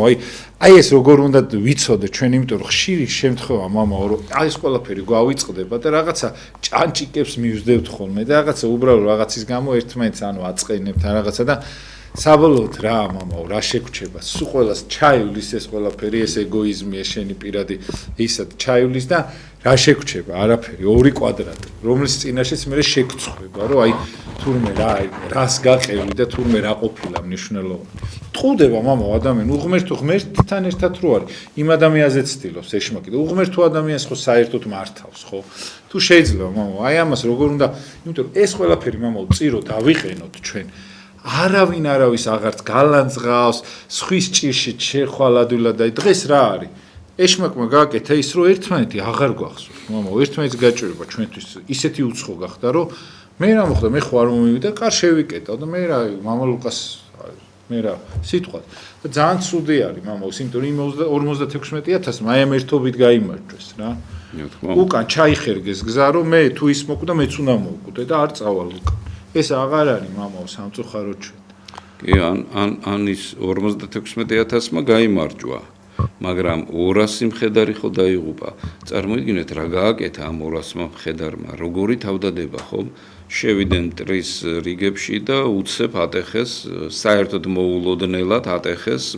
Speaker 1: აი ეს როგორ უნდა ვიცოდე ჩვენ, იმიტომ რომ ხშირი შემთხვევა მამაო, რომ აი ეს ყველაფერი გვავიწყდება და რაღაცა ჭანჭიკებს მივსდევთ ხოლმე და რაღაცა უბრალოდ რაღაცის გამო ერთმანეთს აწყენებთ ან რაღაცა და საბოლოოდ რა მამაო, რა შეგრჩება? სულ ყველას ჩაივლის ეს ყველაფერი, ეს ეგოიზმი, ეს შენი პირადი ისად ჩაივლის და რა შეგრჩება? არაფერი, ორი კვადრატი, რომლის წინაშეც მე შეგწყვება, რომ აი თურმე რას გაყევი და თურმე რა ყოფილა მნიშვნელოვანი. ტყუდება მამაო ადამიანი, უღმერთო ღმერთთან ერთად რო არის, იმ ადამიანზეც ცდილობს ეშმაკი და უღმერთო ადამიანს ხო საერთოდ მართავს, ხო? თუ შეიძლება მამაო, აი ამას როგორ უნდა, იმიტომ რომ ეს ყველაფერი მამაო წირო დავიყენოთ ჩვენ. არავინ არავის აღარც გალანძღავს, სხვის ჭირში შეხვალადვილად და დღეს რა არის? ეშმაკმა გააკეთა ის, რომ ერთმანეთი აღარ გვახსოვს. მამაო, ერთმანეთს გაჭირება ჩვენთვის ისეთი უცხო გახდა, რომ მე რა მოხდა, მე ხო არ მომივიდა, კარ შევიკეტავ და მე რა მამა ლუკას მე რა სიტყვა და ძალიან ცუდი არის მამაო, იმიტომ რომ 56,000 აი ამ ერთობით გაიმარჯვეს რა. უკან ჩაიხერგეს გზა, რომ მე თუ ის მოკვდა, მეც უნდა მოვკვდე და არ წავალ უკან. ეს აღარ არის მამაო სამწუხაროდ ჩვენ.
Speaker 2: კი, ან ის 56,000-მა გაიმარჯვა, მაგრამ 200 მხედარი ხო დაიღუპა. წარმოიდგინეთ რა გააკეთა ამ 200-მა მხედარმა, როგორი თავდადება ხო? შევიდნენ მტრის რიგებში და უცებ ატეხეს, საერთოდ მოულოდნელად ატეხეს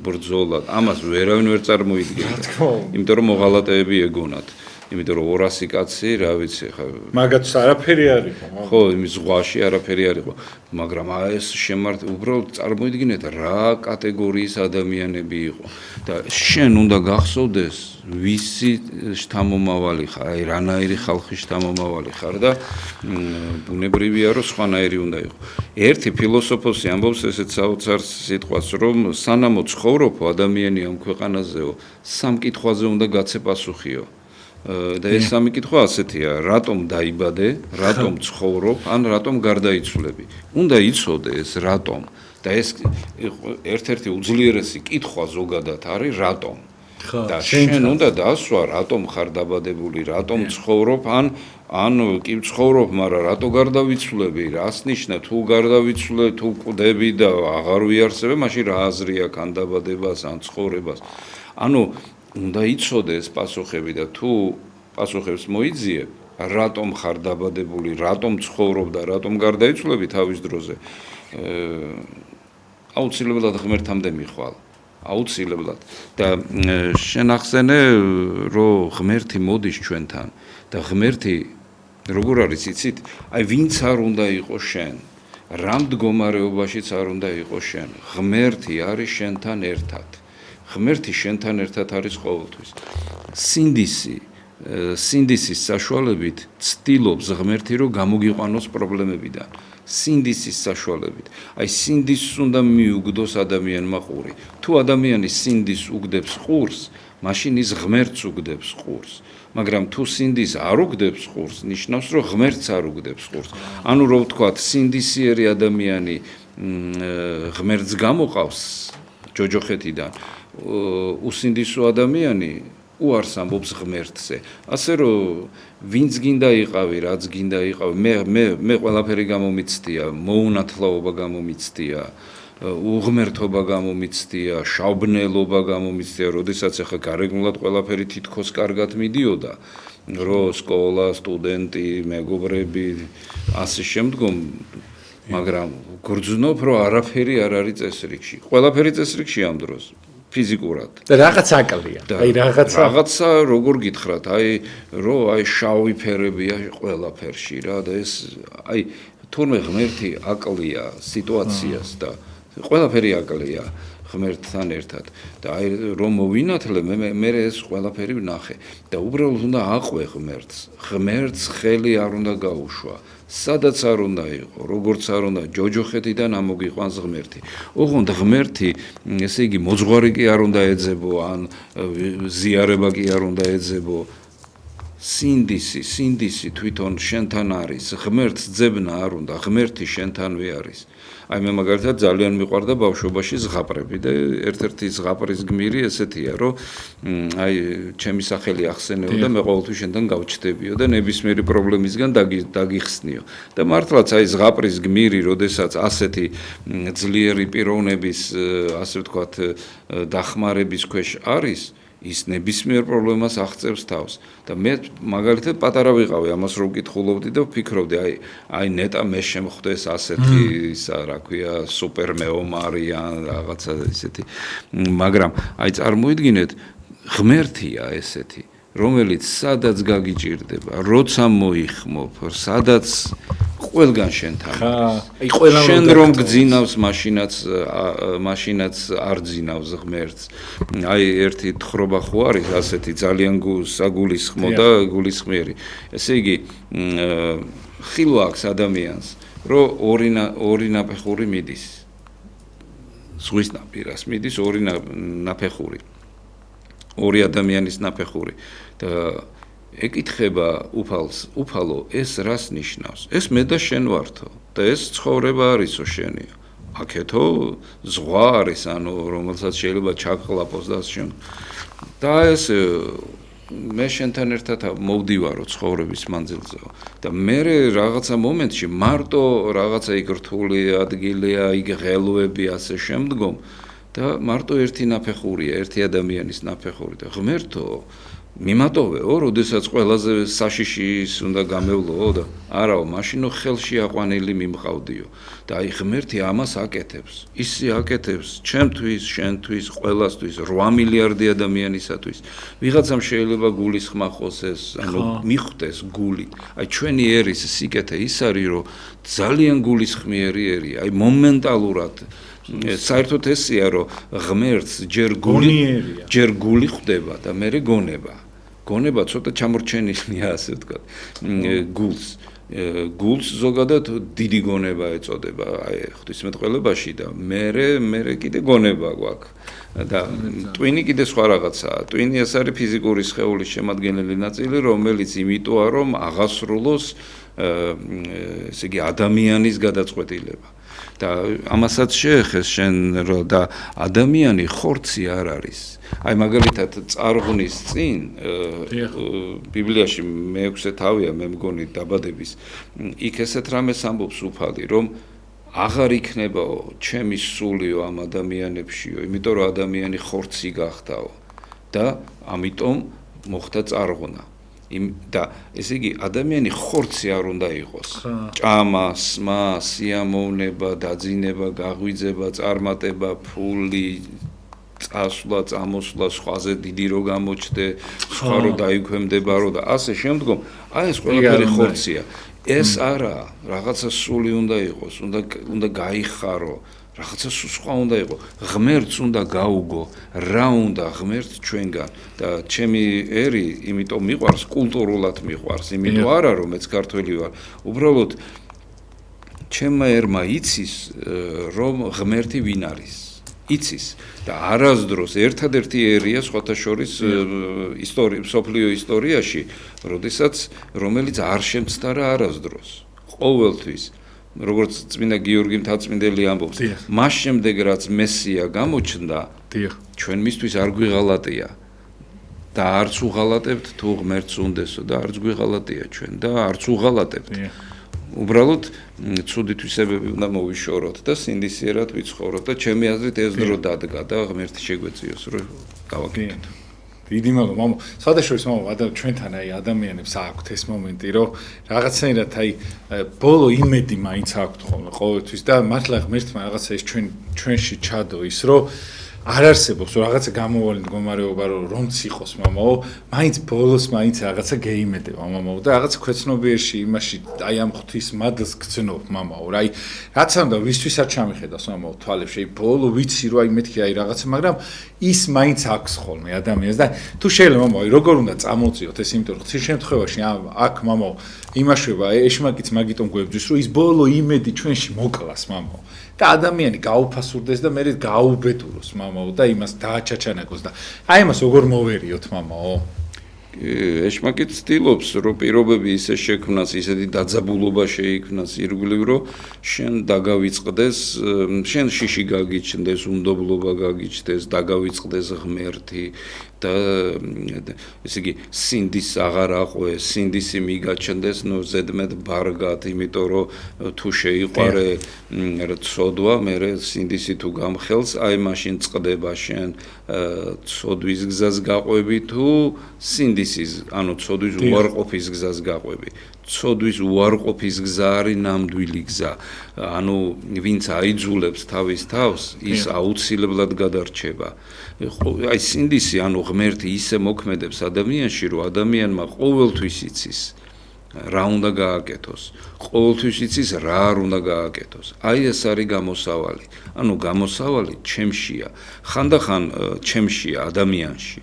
Speaker 2: ბრძოლად. ამას ვერავინ ვერ წარმოიდგენდა. იმიტომ რომ მოღალატეები ეგონათ. იმიტომ რომ 200 კაცი, რა ვიცი, ხა
Speaker 1: მაგაც არაფერი არ იყო.
Speaker 2: ხო, იმის ზღვაში არაფერი არ იყო, მაგრამ ეს უბრალოდ წარმოიდგინეთ რა კატეგორიის ადამიანები იყო და შენ უნდა გახსოვდეს ვისი შთამომავალი ხარ, აი რანაირი ხალხის შთამომავალი ხარ და ბუნებრივია რომ სხვანაირი უნდა იყო. ერთი ფილოსოფოსი ამბობს ესეც საოცარ სიტყვას, რომ სანამ ცხოვრობ ადამიანი ამ ქვეყანაზეო, სამ კითხვაზე უნდა გაცე პასუხიო. და ეს სამი კითხვა ასეთია, რატომ დაიბადე, რატომ ცხოვრობ, ან რატომ გარდაიცვლები. უნდა იცოდე ეს რატომ და ეს ერთ-ერთი უძლიერესი კითხვა ზოგადად არის რატომ. და შენ უნდა დასვა, რატომ ხარ დაბადებული, რატომ ცხოვრობ, ან კი ცხოვრობ, მაგრამ რატო გარდავიცვლები, რას ნიშნა თუ გარდავიცვლე, თუ კვდები და აღარ ვიარსებე, მაშინ რა აზრი აქვს ან დაბადებას, ან ცხოვრებას. ანუ უნდა იცოდე ეს პასუხები და თუ პასუხებს მოიძიებ, რატომ ხარ დაბადებული, რატომ ცხოვრობ და რატომ გარდაიცვლები თავის დროზე, აუცილებლად ღმერთამდე მიხვალ, აუცილებლად. და შენ ახსენე, რომ ღმერთი მოდის ჩვენთან და ღმერთი როგორ არის იცით, აი ვინც არ უნდა იყოს შენ, რა მდგომარეობაშიც არ უნდა იყოს შენ, ღმერთი არის შენთან ერთად. ღმერთი შენთან ერთად არის ყოველთვის. სინდისის საშუალებით ცდილობს ღმერთი რომ გამოგიყვანოს პრობლემებიდან. სინდისის საშუალებით. აი სინდისს უნდა მიუგდოს ადამიანმა ყური. თუ ადამიანი სინდისს უგდებს ყურს, მაშინ ის ღმერთს უგდებს ყურს. მაგრამ თუ სინდის არ უგდებს ყურს, ნიშნავს რომ ღმერთს არ უგდებს ყურს. ანუ რო ვთქვათ, სინდისიერი ადამიანი ღმერთს გამოყავს ჯოჯოხეთიდან. უსინდისო ადამიანი უარს ამბობს ღმერთზე. ასე რომ ვინც გინდა იყავი, რაც გინდა იყავი, მე ყველაფერი გამომიცდია, მოუნათლაობა გამომიცდია, უღმერთობა გამომიცდია, შავბნელობა გამომიცდია, როდესაც ახლა გარეგნულად ყველაფერი თითქოს კარგად მიდიოდა, რომ სკოლა, სტუდენტი, მეგობრები, ასე შემდგომ, მაგრამ გრძნობ, რომ არაფერი არ არის წესრიგში. ყველაფერი წესრიგში ამ დროს. ფიზიკურად.
Speaker 1: და რაღაც აკლია. აი
Speaker 2: რაღაცა როგორ გითხრათ, აი შავი ფერებია ყველაფერში რა და ეს აი თურმე ღმერთი აკლია სიტუაციას და ყველაფერი აკლია ღმერთთან ერთად და აი რომ მოვინათლე მე ეს ყველაფერი ვნახე და უბრალოდ უნდა აყვე ღმერთს ხელი არ უნდა გაუშვა. სადაც არ უნდა იყო, როგორც არ უნდა, ჯოჯოხეთიდან ამოგიყვანს ღმერთი. ოღონდ ღმერთი, ესე იგი, მოძღვარი კი არ უნდა ეძებო, ან ზიარება კი არ უნდა ეძებო. სინდისი თვითონ შენთან არის, ღმერთს ძებნა არ უნდა, ღმერთი შენთანვე არის. აი მე მაგალითად ძალიან მიყვარდა ბავშვობაში ზღაპრები და ერთ-ერთი ზღაპრის გმირი ესეთია, რომ აი ჩემი სახელი ახსენეო და მე ყოველთვის შენთან გავჩდებიო და ნებისმიერი პრობლემისგან დაგიხსნიო. და მართლაც აი ზღაპრის გმირი, როდესაც ასეთი ძლიერი პიროვნების, ასე ვთქვათ, დახმარების ქვეშ არის, ის ნებისმიერ პრობლემას აღწევს თავს და მე მაგალითად პატარა ვიყავი ამას რო ვკითხულობდი და ვფიქრობდი აი ნეტა მე შემხვდეს ასეთი ისა რა ქვია სუპერ მეომარი ან რაღაცა ისეთი მაგრამ აი წარმოიდგინეთ ღმერთია ესეთი რომელიც სადაც გაგიჭირდება როცა მოიხმობ სადაც ყველგან შენთან
Speaker 1: აი ყველა
Speaker 2: შენ რომ გძინავს მაშინაც არ ძინავს ღმერთს აი ერთი თხრობა ხო არის ასეთი ძალიან საგულისხმო და გულისხმიერი ესე იგი ხილვა აქვს ადამიანს რომ ორი ნაფეხური მიდის ზღვის ნაპირას მიდის ორი ნაფეხური ორი ადამიანის ნაფეხური და ეკითხება უფალო ეს რას ნიშნავს ეს მე და შენ ვართო და ეს ცხოვრება არისო შენია აქეთო ზღვა არის ანუ რომელსაც შეიძლება ჩაყლაპოს და შენ და ეს მე შენთან ერთად მოვდივარო ცხოვრების მანძილზეო და მე რაღაცა მომენტში მარტო რაღაცა იქ რთული ადგილია იქ ღელვები ასე შემდგომ და მარტო ერთი ნაფეხურია ერთი ადამიანის ნაფეხური და ღმერთო მიმატოვეო, როდესაც ყველაზე საშიშის უნდა გამევლოო და არაო, მაშინო ხელში აყვანილი მიმყავდიო. და აი ღმერთი ამას აკეთებს. ისე აკეთებს ჩემთვის, შენთვის, ყველასთვის, 8 მილიარდი ადამიანისათვის. ვიღაცამ შეიძლება გულისხმა ხოს ეს, ანუ მიხვდეს გული. აი ჩვენი ერის სიკეთე ის არის, რომ ძალიან გულისხმიერი ერია. აი მომენტალურად საერთოდ ესია, რომ ღმერთს ჯერ გული ხვდება და მერე გონება. გონება ცოტა ჩამორჩენილია ასე ვთქვათ გულს ზოგადად დიდი გონება ეწოდება აი ღვთისმეტყველებაში და მე კიდე გონება გვაქვს და ტვინი კიდე სხვა რაღაცაა ტვინი ეს არის ფიზიკური სხეულის შემადგენელი ნაწილი რომელიც იმიტოა რომ აღასრულოს ესე იგი ადამიანის გადაწყვეტილება და ამასაც შეეხეს შენ და ადამიანი ხორცი არ არის აი მაგალითად წარღვნის წინ ბიბლიაში მე-6 თავია მე მგონი დაბადების იქ ესეთ რამეს ამბობს უფალი რომ აღარ იქნებაო ჩემი სულიო ამ ადამიანებშიო იმიტომ რომ ადამიანი ხორცი გახდაო და ამიტომ მოხდა წარღვნა და ესე იგი ადამიანი ხორცი არ უნდა იყოს ჭამა, სმა, სიამოვნება, დაძინება, გაღვიძება, წარმატება, ფული, წასვლა, წამოსვლა, სხვაზე დიდი რო გამოჩდე, სხვა რო დაიქვემდებარო და ასე შემდგომ, აი ეს ყველაფერი ხორცია. ეს არა, რაღაცა სული უნდა იყოს, უნდა გაიხარო, რაღაცა სხვა უნდა იყოს. ღმერთს უნდა გაუგო, რა უნდა ღმერთს ჩვენგან და ჩემი ერი, იმიტომ მიყვარს კულტურულად მიყვარს, იმიტომ არა რომ მეც ქართველი ვარ. უბრალოდ ჩემმა ერმა იცის რომ ღმერთი ვინ არის. იცის და არასდროს ერთადერთი ერია სხვათა შორის მსოფლიო ისტორიაში, რომელიც არ შემცდარა არასდროს. ყოველთვის როგორც წმინდა გიორგი მთაწმინდელი ამბობს, მას შემდეგ რაც მესია გამოჩნდა, ჩვენ მისთვის არ გვიღალატია და არც უღალატებთ თუ ღმერთს უნდესო და არც გვიღალატია ჩვენ და არც უღალატებთ. უბრალოდ ცუდი თვისებები უნდა მოვიშოროთ და სინდისიერად ვიცხოვროთ და ჩემი აზრით ეს დრო დადგა და ღმერთი შეგვეციოს რომ გავაკეთოთ.
Speaker 1: დიდი მადლობა მამო. სხვადასხვა ჩვენთან აი ადამიანებს აქვთ ეს მომენტი რომ რაღაცნაირად აი ბოლო იმედი მაინც აქვთ ხოლმე ყოველთვის და მართლა ღმერთმა რაღაცა ის ჩვენში ჩადო ის რომ არ არსებობს რაღაცა გამოვალი მდგომარეობა რომც იყოს მამაო, მაინც ბოლოს მაინც რაღაცა გეიმედება მამაო და რაღაცა ქვეცნობიერში იმაში აი ამ ღვთის მადლს გცნობ მამაო. აი რაც უნდა ვისთვისაც ჩამიხედავს მამაო თვალებში, აი ბოლო ვიცი რომ აი მეთქი აი რაღაცა, მაგრამ ის მაინც აქვს ხოლმე ადამიანს და თუ შეიძლება მამაო, როგორ უნდა წამოწიოთ ეს, იმიტომ რომ ხშირ შემთხვევაში აქ მამაო იმაშვება ეშმაკიც მაგიტომ გვებძვის რომ ის ბოლო იმედი ჩვენში მოკლას მამაო. და ადამიანი გაუფასურდეს და მერე გაუბედუროს მამაო და იმას დააჩაჩანაკოს და აი ამას როგორ მოვერიოთ მამაო?
Speaker 2: ეშმაკი ცდილობს, რომ პირობები ისე შექმნას, ისეთი დაძაბულობა შეიქმნას ირგვლივ, რომ შენ დაგავიწყდეს, შენ შიში გაგიჩნდეს, უნდობლობა გაგიჩნდეს, დაგავიწყდეს ღმერთი და ესე იგი სინდის აღარ აყვეს, სინდისი მიგაჩნდეს, ნუ ზედმეტ ბარგად, იმიტომ რომ თუ შეიყვარე ცოდვა, მერე სინდისი თუ გამხელს, აი მაშინ წყდება შენ ცოდვის გზას გაყვები თუ სინდისის, ანუ ცოდვის უარყოფის გზას გაყვები. ცოდვის უარყოფის გზა არის ნამდვილი გზა. ანუ ვინც აიძულებს თავის თავს, ის აუცილებლად გადარჩება. აი სინდისი, ანუ ღმერთი ისე მოქმედებს ადამიანში, რომ ადამიანმა ყოველთვის იცის რა უნდა გააკეთოს, ყოველთვის იცის რა არ უნდა გააკეთოს. აი ეს არის გამოსავალი. ანუ გამოსავალი ჩემშია, ხანდახან ჩემშია ადამიანში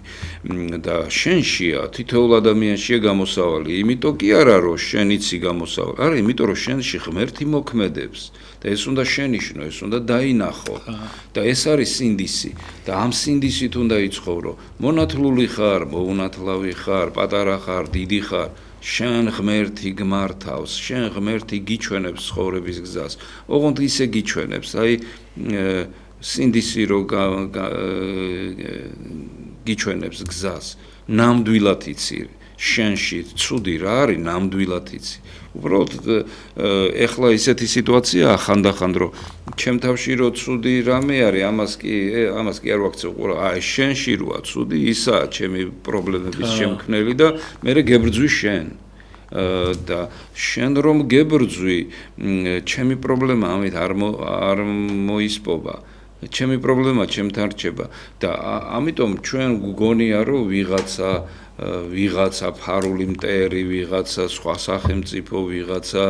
Speaker 2: და შენშია, თითოეულ ადამიანშია გამოსავალი. იმიტომ კი არა რომ შენ იცი გამოსავალი, არა, იმიტომ რომ შენში ღმერთი მოქმედებს და ეს უნდა შენიშნო, ეს უნდა დაინახო და ეს არის სინდისი და ამ სინდისით უნდა იცხოვრო. მონათლული ხარ, მოუნათლავი ხარ, პატარა ხარ, დიდი ხარ, შენ ღმერთი გმართავს, შენ ღმერთი გიჩვენებს ცხოვრების გზას. ოღონდ ისე გიჩვენებს, აი სინდისი რო გიჩვენებს გზას, ნამდვილად იცი, შენში ცუდი რა არის, ნამდვილად იცი. უბრალოდ ეხლა ისეთი სიტუაცია ხანდახან რომ ჩემ თავში რო ცუდი რამე არის, ამას კი არ ვაქცევ ყურა, აი შენში როა ცუდი, ისაა ჩემი პრობლემების შემქმნელი და მე გებრძვი შენ. და შენ რომ გებრძვი, ჩემი პრობლემა ამით არ მოისპობა. ჩემი პრობლემა ჩემთან რჩება და ამიტომ ჩვენ გგონია რომ ვიღაცა ფარული მტერი, ვიღაცა სხვა სახელმწიფო, ვიღაცა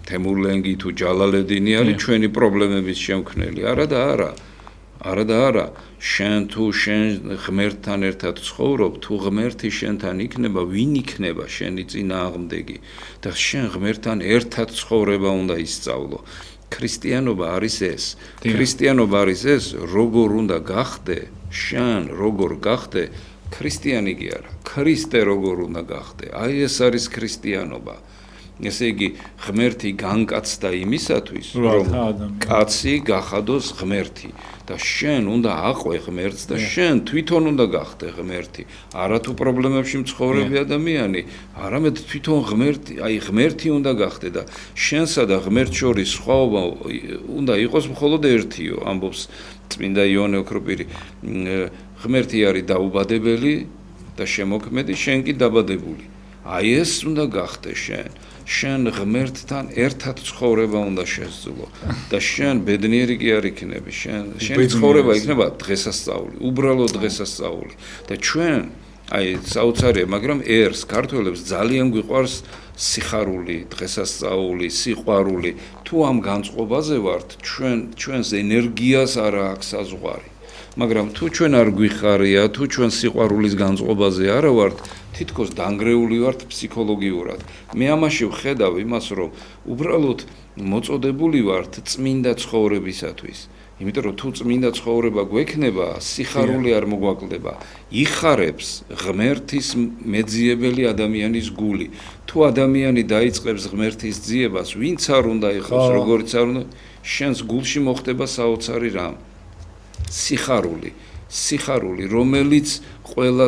Speaker 2: თემურლენგი თუ ჯალალედინი არის ჩვენი პრობლემების შემქმნელი. არა და არა. შენ თუ შენ ღმერთთან ერთად ცხოვრობ, თუ ღმერთი შენთან იქნება, ვინ იქნება შენი წინააღმდეგი და შენ ღმერთთან ერთად ცხოვრება უნდა ისწავლო. ქრისტიანობა არის ეს. ქრისტიანობა არის ეს, როგორ უნდა გახდე, შენ როგორ გახდე ქრისტიანი კი არა, ქრისტე როგორ უნდა გახდე. აი ეს არის ქრისტიანობა. ესე იგი, ღმერთი განკაცდა იმისათვის, რომ კაცი გახადოს ღმერთი და შენ უნდა აყვე ღმერთს და შენ თვითონ უნდა გახდე ღმერთი. არა თუ პრობლემებში მცხოვრები ადამიანი, არამედ თვითონ ღმერთი, აი ღმერთი უნდა გახდე და შენსა და ღმერთს შორის სხვაობა უნდა იყოს მხოლოდ ერთიო, ამბობს წმინდა იოანე ოქროპირი. ღმერთი არის დაუბადებელი და შემოქმედი, შენ კი დაბადებული. აი ეს უნდა გახდე შენ. შენ ღმერთთან ერთად ცხოვრება უნდა შესძლო და შენ ბედნიერი კი არ იქნები, შენი ცხოვრება იქნება დღესასწაული, უბრალოდ დღესასწაული და ჩვენ აი საოცარია, მაგრამ ერს ქართველებს ძალიან გვიყვარს სიხარული, დღესასწაული, სიყვარული. თუ ამ განწყობაზე ვართ, ჩვენს ენერგიას არ აქვს საზღვარი. მაგრამ თუ ჩვენ არ გვიხარია, თუ ჩვენ სიყვარულის განწყობაზე არ ვართ, თითქოს დანგრეული ვართ ფსიქოლოგიურად. მე ამაში ვხედავ იმას, რომ უბრალოდ მოწოდებული ვართ წმინდა ცხოვრებისათვის. იმიტომ რომ თუ წმინდა ცხოვრება გვექნება, სიხარული არ მოგვაკლდება. იხარებს ღმერთის მეძიებელი ადამიანის გული. თუ ადამიანი დაიწყებს ღმერთის ძიებას, ვინც არ უნდა იყოს, როგორიც არ უნდა, შენს გულში მოხდება საოცარი რამ. სიხარული, რომელიც ყველა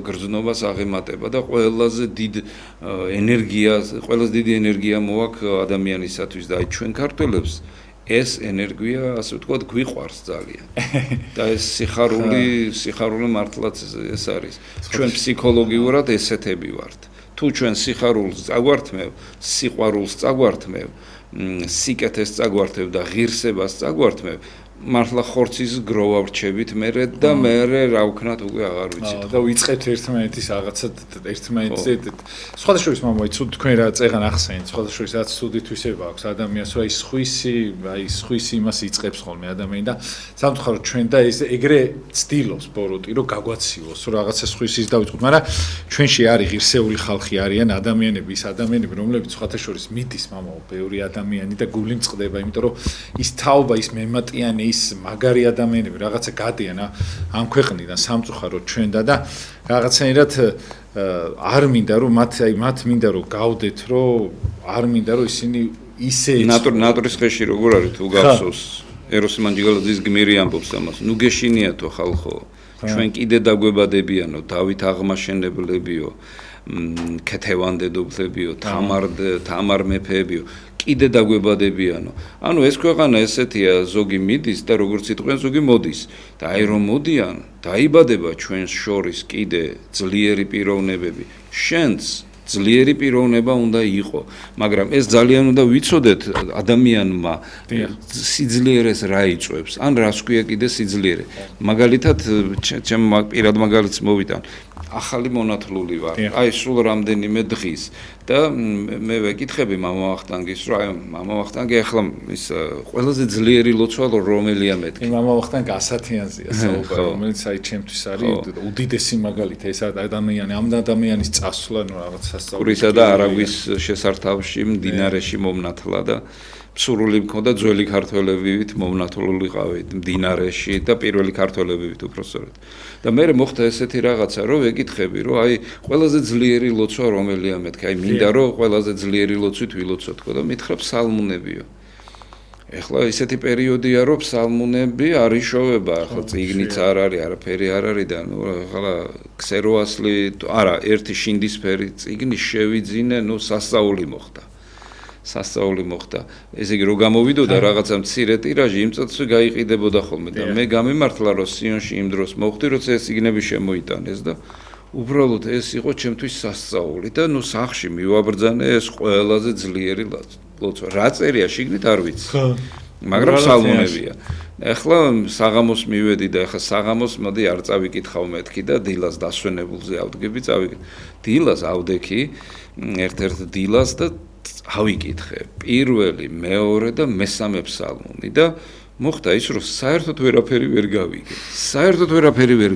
Speaker 2: გრძნობას აღემატება და ყველაზე დიდი ენერგია მოაქვს ადამიანისათვის და აი ჩვენ ქართველებს ეს ენერგია, ასე ვთქვათ, გვიყვარს ძალიან. და ეს სიხარული მართლაც ეს არის. ჩვენ ფსიქოლოგიურად ესეთები ვართ. თუ ჩვენ სიხარულს წაგვართმევ, სიყვარულს წაგვართმევ, სიკეთეს წაგვართმევ და ღირსებას წაგვართმევ, მართლა ხორცის გროვა ვრჩებით მერე და მერე რა ვქნათ უკვე აღარ ვიცით.
Speaker 1: და ვიწყებთ ერთმანეთის რაღაცა ერთმანეთზე. სხვადასხვა მამოი, თქვენ რა წეღან ახსენეთ, სხვადასხვა რაც ცუდით ვისება აქვს ადამიანს, აი სხვისი იმას იწყებს ხოლმე ადამიანი და სამწუხაროდ ჩვენ და ეს ეგრე ცდილობს ბოროტი, რომ გაგვაციოს, რომ რაღაცა სხვისის დავიწყოთ, მაგრამ ჩვენში არის ღირსეული ხალხი არიან ადამიანები, რომლებიც სხვადასხვა მიდის მამაო, ბევრი ადამიანი და გული მწყდება, იმიტომ რომ ის თაობა, ის მემატიანე, ის მაგარი ადამიანები რაღაცა გადიან ამ ქვეყნიდან სამწუხაროდ ჩვენდა და რაღაცნაირად არ მინდა რომ მათ მინდა რომ გავდეთ რომ არ მინდა რომ ისინი ისე
Speaker 2: ნატურის ხეში როგორ არის თუ გახსოვს ეროსი მანჯიგალაძის გმირი ამბობს ამას ნუ გეშინიათო ხალხო ჩვენ კიდე დაგვებადებიანო დავით აღმაშენებლებიო ქეთევან დედოფლებიო თამარ მეფეებიო კიდე დაგვებადებიანო ანუ ეს ქვეყანა ესეთია ზოგი მიდის და როგორც იტყვიან ზოგი მოდის და აი რომ მოდიან დაიბადება ჩვენს შორის კიდე ძლიერი პიროვნებები შენს ძლიერი პიროვნება უნდა იყო მაგრამ ეს ძალიან უნდა ვიცოდეთ ადამიანმა სიძლიერეს რა იწვევს ან რას ქვია კიდე სიძლიერე მაგალითად ჩემ პირად მაგალითს მოვიტან ახალი მონათლული ვარ აი სულ რამდენიმე დღის და მე ვეკითხები მამა ვახტანგის რომ აი მამა ვახტანგი ახლა ის ყველაზე ძლიერი ლოცვა რომელია მეთქი
Speaker 1: მამა ვახტანგი 100-იანზეა საუბარი რომელიც აი ჩემთვის არის უდიდესი მაგალითი ეს ადამიანი ამ ადამიანის წასვლა ნუ რაღაც
Speaker 2: სასწაულისა და არაგვის შესართავში მდინარეში მომნათლა და სურვილი მქონდა ძველი ქართველებივით მომნათლულიყავით მდინარეში და პირველი ქართველებივით უпроსწორად და მე მოხდა ესეთი რაღაცა რომ ვეკითხები რომ აი ყველაზე ძლიერი ლოცვა რომელია მეთქი აი მინდა რომ ყველაზე ძლიერი ლოცვით ვილოცოთ თქო და მითხრა ფსალმუნებიო ეხლა ისეთი პერიოდია რომ ფსალმუნები არ იშოვება ახლა წიგნიც არ არის არაფერი არ არის და ნუ ახლა ქსეროასლი არა ერთი შინდისფერი წიგნი შევიძინე ნუ სასწაული მოხდა ესე იგი რომ გამოვიდოდა რაღაცა მცირე ტირაჟი იმ წუთში გაიყიდებოდა ხოლმე და მე გამიმართლა რომ სიონში იმ დროს მოხვდი როცა ეს წიგნები შემოიტანეს და უბრალოდ ეს იყო ჩემთვის სასწაული და ნუ სახში მივაბრძანე ეს ყველაზე ძლიერი ლოცვა რა წერია შიგნით არ ვიცი მაგრამ ფსალმუნებია ეხლა საღამოს მივედი და ეხლა საღამოს მოდი არ წავიკითხავ მეთქი და დილას დასვენებულზე ავდგები დილას ავდექი ერთ-ერთ დილას და ავიკითხე პირველი მეორე და მესამე ფსალმუნი და მოხდა ის რომ საერთოდ ვერაფერი ვერ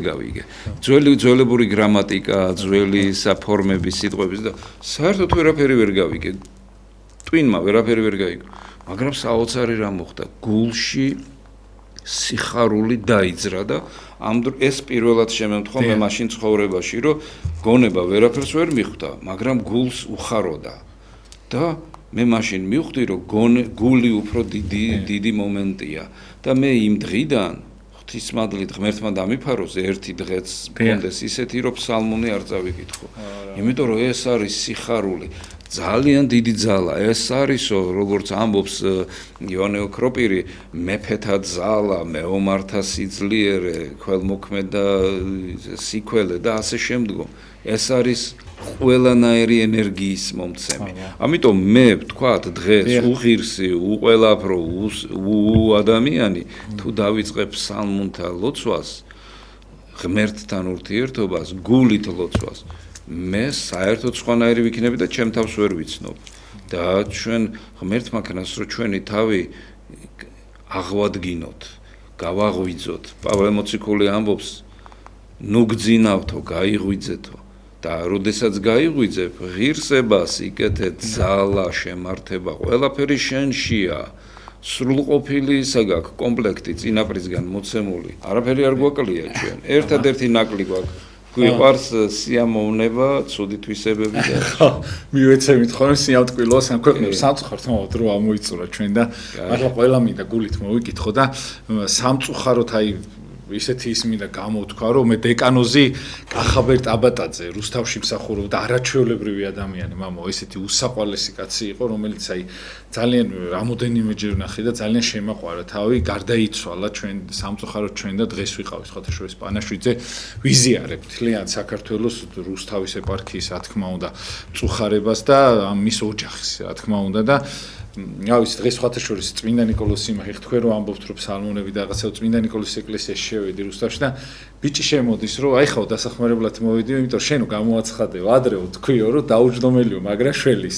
Speaker 2: გავიგე ძველებური გრამატიკა ძველი საფორმების სიტყვების და საერთოდ ვერაფერი ვერ გავიგე ტვინმა ვერაფერი ვერ გაიგო მაგრამ საოცარი რა მოხდა გულში სიხარული დაიძრა და ეს პირველად შემემთხვა მე მაშინ ცხოვრებაში რომ გონება ვერაფერს ვერ მიხვდა მაგრამ გულს უხაროდა და მე მაშინ მივხვდი რომ გული უფრო დიდი მომენტია და მე იმ დღიდან ღვთისმადლით ღმერთმა დამიფაროს ერთი დღეც მქონდეს ისეთი რომ ფსალმუნი არ წავიკითხო იმიტომ რომ ეს არის სიხარული ძალიან დიდი ძალა ეს არისო როგორც ამბობს იონე ოქროპირი მეფეთა ძალა მეომართა სიძლიერე ქველმოქმედა სიქველე და ასე შემდგომ ეს არის ყველანაირი ენერგიის მომცემი ამიტომ მე ვთქვათ დღეს უღირსი უყველაფრო ადამიანი თუ დავიწყებ ფსალმუნთა ლოცვას ღმერთთან ურთიერთობას გულით ლოცვას მე საერთოდ სხვანაირი ვიქნები და ჩემ თავს ვერ ვიცნობ და ჩვენ ღმერთმა ქნას რომ ჩვენი თავი აღვადგინოთ გავაღვიძოთ პავლე მოციქული ამბობს ნუ გძინავთო გაიღვიძეთო და როდესაც გაიღვიძებ ღირსება სიკეთე ძალა შემართება ყველაფერი შენშია სრულყოფილი ისა გაქვს კომპლექტი წინაპრისგან მოცემული არაფერი არ გვაკლია ჩვენ ერთადერთი ნაკლი გვაქვს გვიყვარს სიამოვნება ცუდი თვისებები და
Speaker 1: ხო მივეცემით ხოლმე სიამტკბილოს ამ ქვეყნებს სამწუხაროდ მოვა დრო ამოიწურა ჩვენ და ახლა ყველა მინდა გულით მოვიკითხო და სამწუხაროდ აი ისეთი ის მინდა გამოვთქვა რომ მე დეკანოზი კახაბერ ტაბატაძე რუსთავში მსახურობდა არაჩვეულებრივი ადამიანი მამო ესეთი უსაყვარლესი კაცი იყო რომელიც აი ძალიან რამოდენიმეჯერ ვნახე და ძალიან შემაყვარა თავი გარდაიცვალა ჩვენ სამწუხაროდ ჩვენ და დღეს ვიყავით ხოთაშორის პანაშვიძე ვიზიარებთ თლიანად საქართველოს რუსთავის ეპარქიის რა თქმა უნდა წუხარებას და მის ოჯახის რა თქმა უნდა და ავიც დღეს ხოთაშორის წმინდა ნიკოლოზ სიმახი თქვენ რომ ამბობთ რომ ფსალმუნები და რაღაცა წმინდა ნიკოლოზის ეკლესიაში შევედი რუსთავში და ბიჭი შემოდის რომ აი ხო დასახმარებლად მოვიდიო იმიტომ რომ შენო გამოაცხადეო ადრეო თქვიო რომ დაუჯდომელიო მაგრა შველის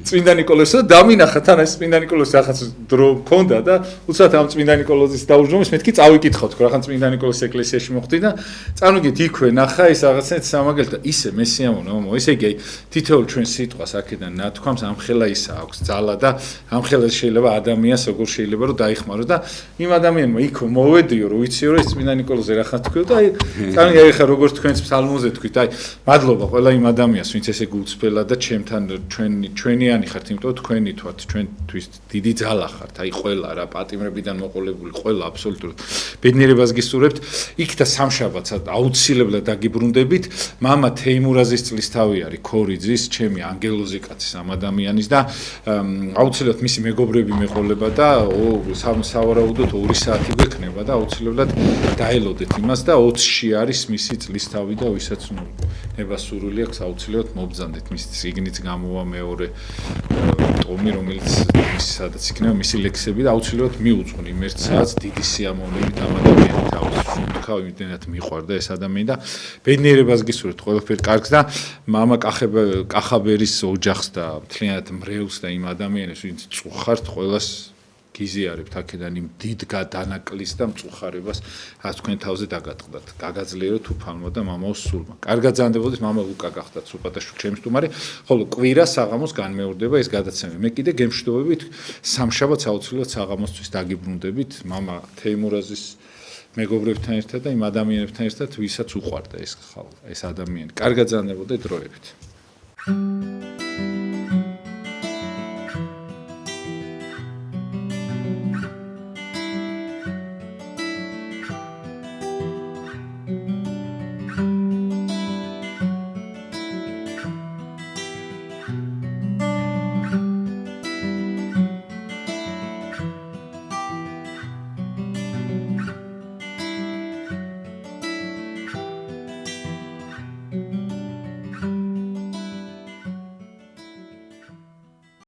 Speaker 1: წმინდა ნიკოლოზს და დამინახა თან ეს წმინდა ნიკოლოზის რაღაც დრო მქონდა და უცბად ამ წმინდა ნიკოლოზის დაუჯდომეს მეთქი წავიკითხო თქო რაღაც წმინდა ნიკოლოზის ეკლესიაში მოხდი და წანუგეთ იქვე ნახა ის რაღაცა სამაგალითო ისე მესიამოვნო მო ესე იგი თითოეულ ჩვენ სიტყვას აქედან ნათქვამს ამხელა ისა აქვს ძალა და ამ ხელას შეიძლება ადამიანს როგორ შეიძლება რომ დაიხმარო და იმ ადამიანმა იქ მოვედიო რომ ვიციო რომ ეს წმინდა ნიკოლოზე რა ხარ თქვი და აი წამი ხა როგორც თქვენს ფსალმოზე თქვით აი მადლობა ყველა იმ ადამიანს ვინც ესე გულწრფელად და ჩემთან ჩვენიანი ხართ იმიტომ თქვენი თვათ ჩვენთვის დიდი ძალა ხართ აი ყველა რა პატიმრებიდან მოყოლებული ყველა აბსოლუტურად ბედნიერებას გისურვებთ იქ და სამშაბათს აუცილებლად დაგიბრუნდებით მამა თეიმურაზის წლისთავი არის ქორიძის ჩემი ანგელოზი კაცის ამ ადამიანის და აუცილებლად მისი მეგობრები მეყოლება და სავარაუდოდ 2 საათი გვექნება და აუცილებლად დაელოდეთ იმას და 20-ში არის მისი წლისთავი და ვისაც ნებასურვილი აქვს აუცილებლად მობრძანდეთ მის სიგნით გამოვა მეორე ტომი რომელიც სადაც იქნება მისი ლექსები და აუცილებლად მიუძღვნი იმ 1 საათს დიდი სიამოვნებით ამ ადამიანით აუცილებლად იმდენად მიყვარდა ეს ადამიანი და ბედნიერებას გისურვებთ ყველაფერ კარგს და მამა კახაბერის ოჯახს და მთლიანად მრევლს და იმ ადამიანებს ვინც წუხართ ყველას გიზიარებთ აქედან იმ დიდ დანაკლის და მწუხარებას რაც თქვენ თავზე დაგატყდათ გაგაძლიეროთ უფალმა და მამაოს სულმა კარგად ზანდებოდეთ მამა ლუკა გახდათ სუპატაშვილ ჩემი სტუმარი ხოლო კვირა საღამოს განმეორდება ეს გადაცემა მე კიდე გემშვიდობებით სამშაბათს აუცილებლად საღამოსთვის დაგიბრუნდებით მამა თეიმურაზის მეგობრებთან ერთად და იმ ადამიანებთან ერთად ვისაც უყვარდა ეს ადამიანი კარგად ზანდებოდეთ დროებით